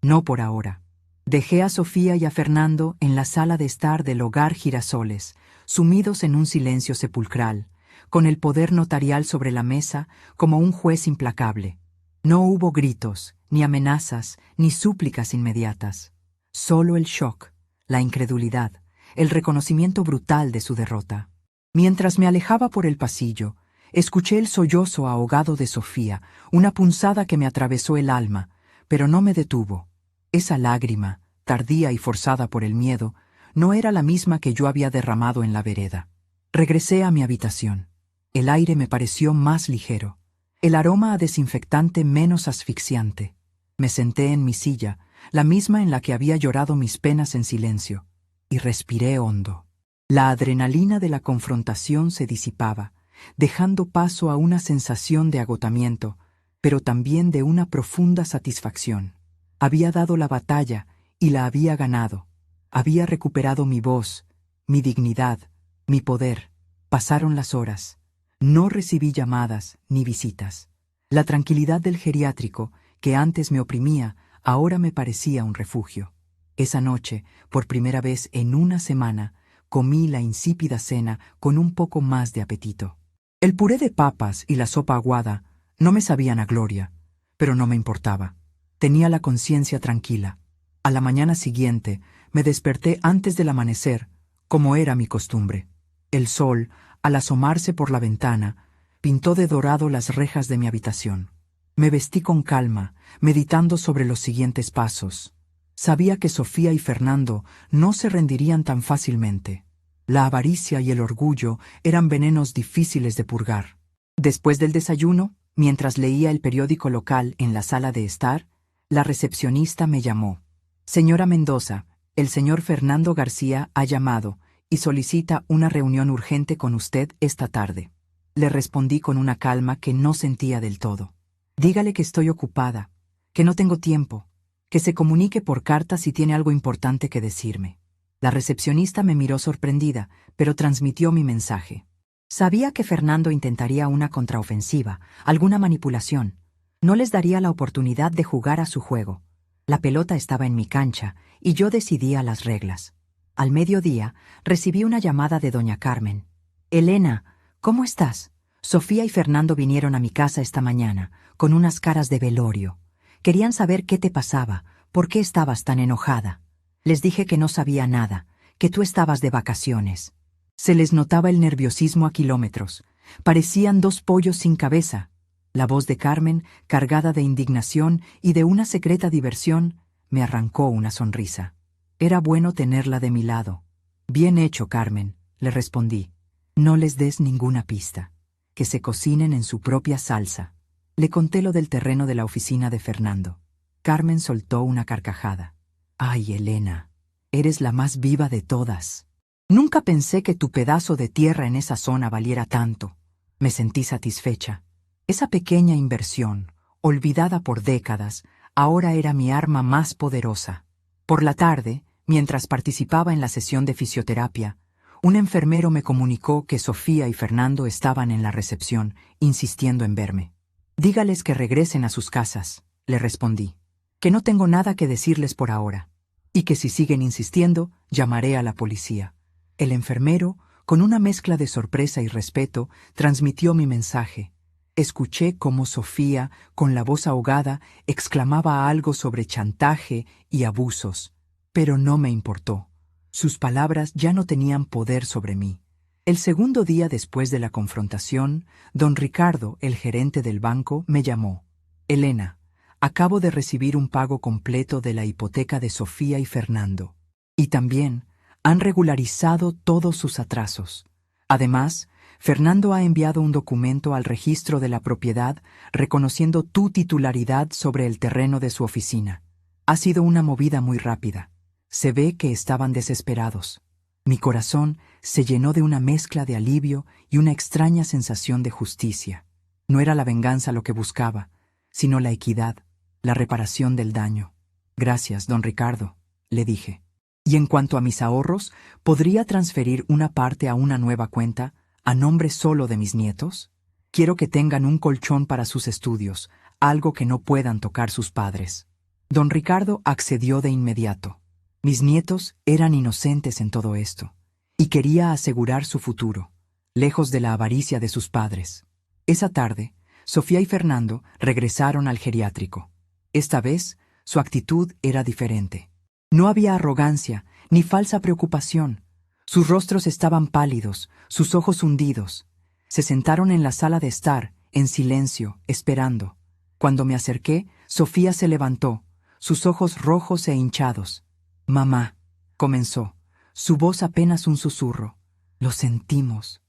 Speaker 1: No por ahora. Dejé a Sofía y a Fernando en la sala de estar del Hogar Girasoles, sumidos en un silencio sepulcral, con el poder notarial sobre la mesa como un juez implacable. No hubo gritos, ni amenazas, ni súplicas inmediatas. Solo el shock, la incredulidad, el reconocimiento brutal de su derrota. Mientras me alejaba por el pasillo, escuché el sollozo ahogado de Sofía, una punzada que me atravesó el alma, pero no me detuvo. Esa lágrima, tardía y forzada por el miedo, no era la misma que yo había derramado en la vereda. Regresé a mi habitación. El aire me pareció más ligero, el aroma a desinfectante menos asfixiante. Me senté en mi silla, la misma en la que había llorado mis penas en silencio, y respiré hondo. La adrenalina de la confrontación se disipaba, dejando paso a una sensación de agotamiento, pero también de una profunda satisfacción. Había dado la batalla y la había ganado. Había recuperado mi voz, mi dignidad, mi poder. Pasaron las horas. No recibí llamadas ni visitas. La tranquilidad del geriátrico, que antes me oprimía, ahora me parecía un refugio. Esa noche, por primera vez en una semana, comí la insípida cena con un poco más de apetito. El puré de papas y la sopa aguada no me sabían a gloria, pero no me importaba. Tenía la conciencia tranquila. A la mañana siguiente me desperté antes del amanecer, como era mi costumbre. El sol, al asomarse por la ventana, pintó de dorado las rejas de mi habitación. Me vestí con calma, meditando sobre los siguientes pasos. Sabía que Sofía y Fernando no se rendirían tan fácilmente. La avaricia y el orgullo eran venenos difíciles de purgar. Después del desayuno, mientras leía el periódico local en la sala de estar, la recepcionista me llamó. Señora Mendoza, el señor Fernando García ha llamado y solicita una reunión urgente con usted esta tarde. Le respondí con una calma que no sentía del todo. Dígale que estoy ocupada, que no tengo tiempo, que se comunique por carta si tiene algo importante que decirme. La recepcionista me miró sorprendida, pero transmitió mi mensaje. Sabía que Fernando intentaría una contraofensiva, alguna manipulación. No les daría la oportunidad de jugar a su juego. La pelota estaba en mi cancha y yo decidía las reglas. Al mediodía recibí una llamada de doña Carmen. Elena, ¿cómo estás? Sofía y Fernando vinieron a mi casa esta mañana, con unas caras de velorio. Querían saber qué te pasaba, por qué estabas tan enojada. Les dije que no sabía nada, que tú estabas de vacaciones. Se les notaba el nerviosismo a kilómetros. Parecían dos pollos sin cabeza. La voz de Carmen, cargada de indignación y de una secreta diversión, me arrancó una sonrisa. Era bueno tenerla de mi lado. Bien hecho, Carmen, le respondí. No les des ninguna pista. Que se cocinen en su propia salsa. Le conté lo del terreno de la oficina de Fernando. Carmen soltó una carcajada. Ay, Elena, eres la más viva de todas. Nunca pensé que tu pedazo de tierra en esa zona valiera tanto. Me sentí satisfecha. Esa pequeña inversión, olvidada por décadas, ahora era mi arma más poderosa. Por la tarde, mientras participaba en la sesión de fisioterapia, un enfermero me comunicó que Sofía y Fernando estaban en la recepción, insistiendo en verme. Dígales que regresen a sus casas, le respondí, que no tengo nada que decirles por ahora, y que si siguen insistiendo, llamaré a la policía. El enfermero, con una mezcla de sorpresa y respeto, transmitió mi mensaje. Escuché cómo Sofía, con la voz ahogada, exclamaba algo sobre chantaje y abusos, pero no me importó. Sus palabras ya no tenían poder sobre mí. El segundo día después de la confrontación, don Ricardo, el gerente del banco, me llamó. Elena, acabo de recibir un pago completo de la hipoteca de Sofía y Fernando. Y también han regularizado todos sus atrasos. Además, Fernando ha enviado un documento al registro de la propiedad reconociendo tu titularidad sobre el terreno de su oficina. Ha sido una movida muy rápida. Se ve que estaban desesperados. Mi corazón se llenó de una mezcla de alivio y una extraña sensación de justicia. No era la venganza lo que buscaba, sino la equidad, la reparación del daño. Gracias, don Ricardo, le dije. Y en cuanto a mis ahorros, ¿podría transferir una parte a una nueva cuenta, a nombre solo de mis nietos? Quiero que tengan un colchón para sus estudios, algo que no puedan tocar sus padres. Don Ricardo accedió de inmediato. Mis nietos eran inocentes en todo esto, y quería asegurar su futuro, lejos de la avaricia de sus padres. Esa tarde, Sofía y Fernando regresaron al geriátrico. Esta vez, su actitud era diferente. No había arrogancia ni falsa preocupación. Sus rostros estaban pálidos, sus ojos hundidos. Se sentaron en la sala de estar, en silencio, esperando. Cuando me acerqué, Sofía se levantó, sus ojos rojos e hinchados. Mamá, comenzó, su voz apenas un susurro. Lo sentimos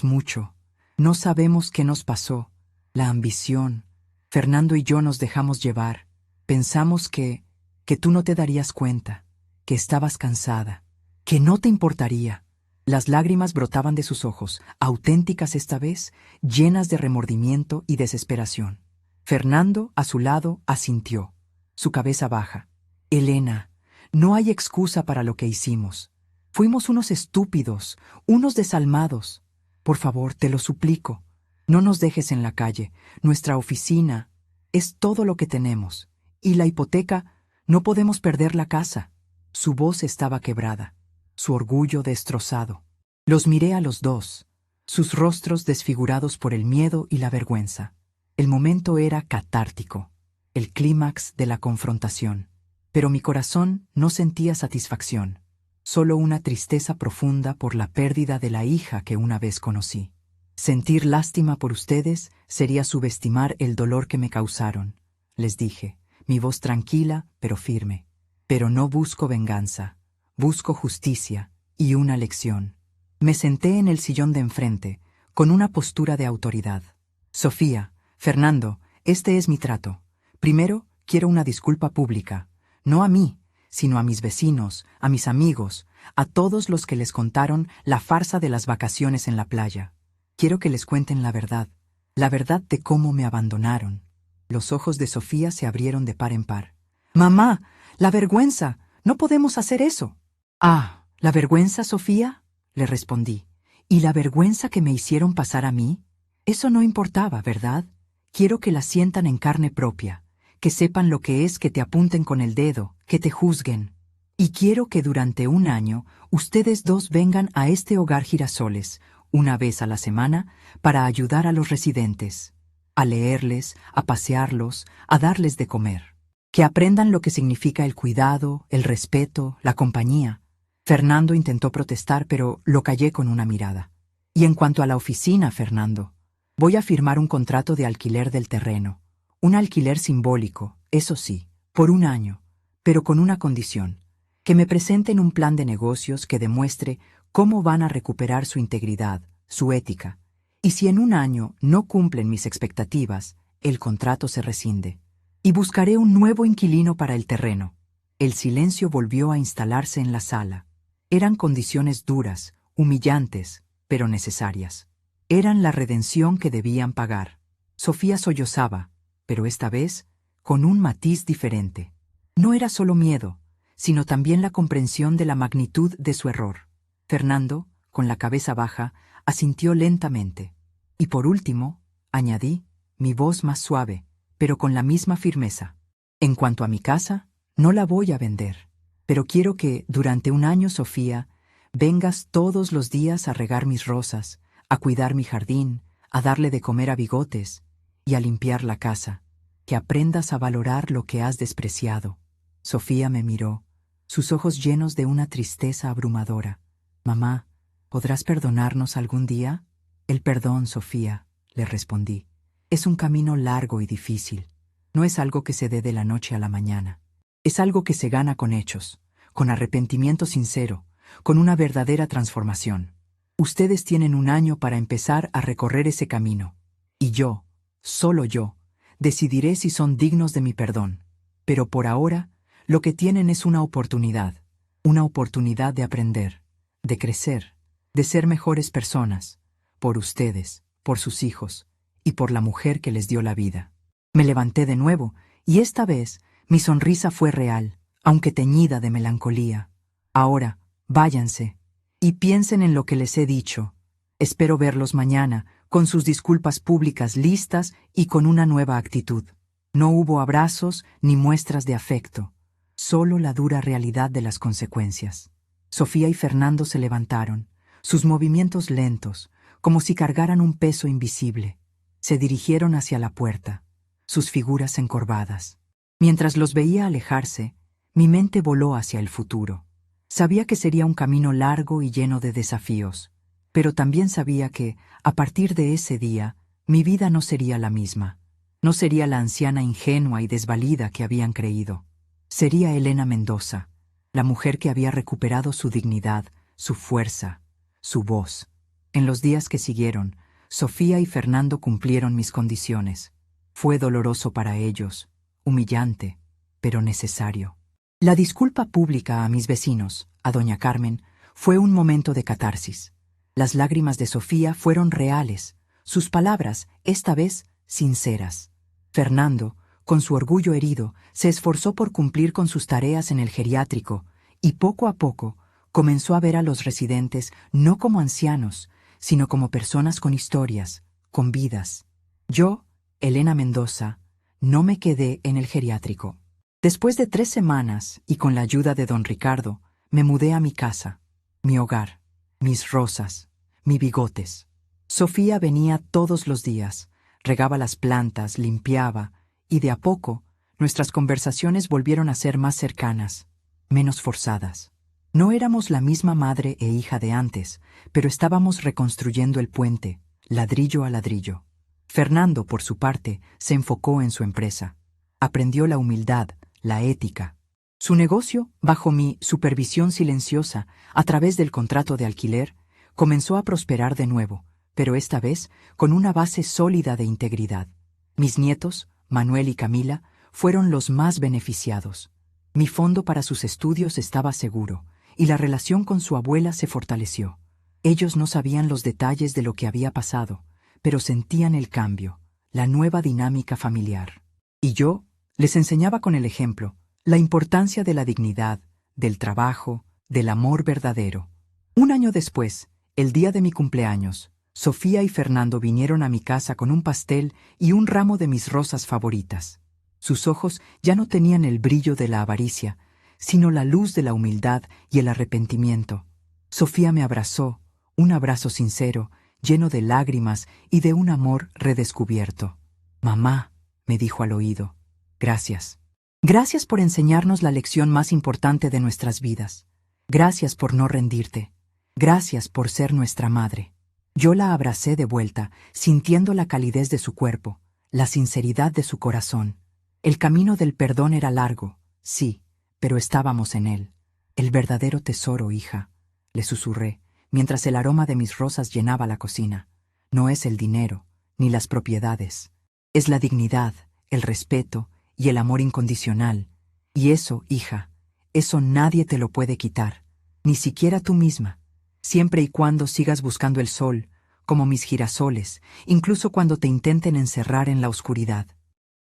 Speaker 1: mucho. No sabemos qué nos pasó. La ambición. Fernando y yo nos dejamos llevar. Pensamos que tú no te darías cuenta, que estabas cansada, que no te importaría. Las lágrimas brotaban de sus ojos, auténticas esta vez, llenas de remordimiento y desesperación. Fernando, a su lado, asintió, su cabeza baja. Elena, no hay excusa para lo que hicimos. Fuimos unos estúpidos, unos desalmados. Por favor, te lo suplico, no nos dejes en la calle. Nuestra oficina es todo lo que tenemos. Y la hipoteca, no podemos perder la casa. Su voz estaba quebrada, su orgullo destrozado. Los miré a los dos, sus rostros desfigurados por el miedo y la vergüenza. El momento era catártico, el clímax de la confrontación. Pero mi corazón no sentía satisfacción, solo una tristeza profunda por la pérdida de la hija que una vez conocí. Sentir lástima por ustedes sería subestimar el dolor que me causaron, les dije, mi voz tranquila pero firme. Pero no busco venganza, busco justicia y una lección. Me senté en el sillón de enfrente, con una postura de autoridad. Sofía, Fernando, este es mi trato. Primero, quiero una disculpa pública. No a mí, sino a mis vecinos, a mis amigos, a todos los que les contaron la farsa de las vacaciones en la playa. Quiero que les cuenten la verdad de cómo me abandonaron. Los ojos de Sofía se abrieron de par en par. «Mamá, la vergüenza, no podemos hacer eso». «Ah, ¿la vergüenza, Sofía?», le respondí. «¿Y la vergüenza que me hicieron pasar a mí? Eso no importaba, ¿verdad? Quiero que la sientan en carne propia. Que sepan lo que es que te apunten con el dedo, que te juzguen. Y quiero que durante un año ustedes dos vengan a este hogar Girasoles, una vez a la semana, para ayudar a los residentes, a leerles, a pasearlos, a darles de comer. Que aprendan lo que significa el cuidado, el respeto, la compañía». Fernando intentó protestar, pero lo callé con una mirada. «Y en cuanto a la oficina, Fernando, Voy a firmar un contrato de alquiler del terreno. Un alquiler simbólico, eso sí, por 1 año, pero con una condición: que me presenten un plan de negocios que demuestre cómo van a recuperar su integridad, su ética. Y si en 1 año no cumplen mis expectativas, el contrato se rescinde. Y buscaré un nuevo inquilino para el terreno. El silencio volvió a instalarse en la sala. Eran condiciones duras, humillantes, pero necesarias. Eran la redención que debían pagar. Sofía sollozaba, pero esta vez con un matiz diferente. No era solo miedo, sino también la comprensión de la magnitud de su error. Fernando, con la cabeza baja, asintió lentamente. Y por último, añadí, mi voz más suave, pero con la misma firmeza: en cuanto a mi casa, no la voy a vender, pero quiero que, durante 1 año, Sofía, vengas todos los días a regar mis rosas, a cuidar mi jardín, a darle de comer a Bigotes y a limpiar la casa, que aprendas a valorar lo que has despreciado. Sofía me miró, sus ojos llenos de una tristeza abrumadora. Mamá, ¿podrás perdonarnos algún día? El perdón, Sofía, le respondí, es un camino largo y difícil. No es algo que se dé de la noche a la mañana. Es algo que se gana con hechos, con arrepentimiento sincero, con una verdadera transformación. Ustedes tienen 1 año para empezar a recorrer ese camino. Y yo, solo yo, decidiré si son dignos de mi perdón. Pero por ahora, lo que tienen es una oportunidad de aprender, de crecer, de ser mejores personas, por ustedes, por sus hijos y por la mujer que les dio la vida. Me levanté de nuevo, y esta vez mi sonrisa fue real, aunque teñida de melancolía. Ahora, váyanse, y piensen en lo que les he dicho. Espero verlos mañana, con sus disculpas públicas listas y con una nueva actitud. No hubo abrazos ni muestras de afecto, solo la dura realidad de las consecuencias. Sofía y Fernando se levantaron, sus movimientos lentos, como si cargaran un peso invisible. Se dirigieron hacia la puerta, sus figuras encorvadas. Mientras los veía alejarse, mi mente voló hacia el futuro. Sabía que sería un camino largo y lleno de desafíos, pero también sabía que, a partir de ese día, mi vida no sería la misma. No sería la anciana ingenua y desvalida que habían creído. Sería Elena Mendoza, la mujer que había recuperado su dignidad, su fuerza, su voz. En los días que siguieron, Sofía y Fernando cumplieron mis condiciones. Fue doloroso para ellos, humillante, pero necesario. La disculpa pública a mis vecinos, a doña Carmen, fue un momento de catarsis. Las lágrimas de Sofía fueron reales, sus palabras, esta vez, sinceras. Fernando, con su orgullo herido, se esforzó por cumplir con sus tareas en el geriátrico y poco a poco comenzó a ver a los residentes no como ancianos, sino como personas con historias, con vidas. Yo, Elena Mendoza, no me quedé en el geriátrico. Después de 3 semanas, y con la ayuda de don Ricardo, me mudé a mi casa, mi hogar, mis rosas, mi Bigotes. Sofía venía todos los días, regaba las plantas, limpiaba, y de a poco, nuestras conversaciones volvieron a ser más cercanas, menos forzadas. No éramos la misma madre e hija de antes, pero estábamos reconstruyendo el puente, ladrillo a ladrillo. Fernando, por su parte, se enfocó en su empresa. Aprendió la humildad, la ética. Su negocio, bajo mi supervisión silenciosa, a través del contrato de alquiler, comenzó a prosperar de nuevo, pero esta vez con una base sólida de integridad. Mis nietos, Manuel y Camila, fueron los más beneficiados. Mi fondo para sus estudios estaba seguro, y la relación con su abuela se fortaleció. Ellos no sabían los detalles de lo que había pasado, pero sentían el cambio, la nueva dinámica familiar. Y yo les enseñaba con el ejemplo la importancia de la dignidad, del trabajo, del amor verdadero. 1 año después, el día de mi cumpleaños, Sofía y Fernando vinieron a mi casa con un pastel y un ramo de mis rosas favoritas. Sus ojos ya no tenían el brillo de la avaricia, sino la luz de la humildad y el arrepentimiento. Sofía me abrazó, un abrazo sincero, lleno de lágrimas y de un amor redescubierto. «Mamá», me dijo al oído, «gracias. Gracias por enseñarnos la lección más importante de nuestras vidas. Gracias por no rendirte. Gracias por ser nuestra madre». Yo la abracé de vuelta, sintiendo la calidez de su cuerpo, la sinceridad de su corazón. El camino del perdón era largo, sí, pero estábamos en él. El verdadero tesoro, hija, le susurré, mientras el aroma de mis rosas llenaba la cocina. No es el dinero, ni las propiedades. Es la dignidad, el respeto y el amor incondicional. Y eso, hija, eso nadie te lo puede quitar, ni siquiera tú misma, siempre y cuando sigas buscando el sol, como mis girasoles, incluso cuando te intenten encerrar en la oscuridad.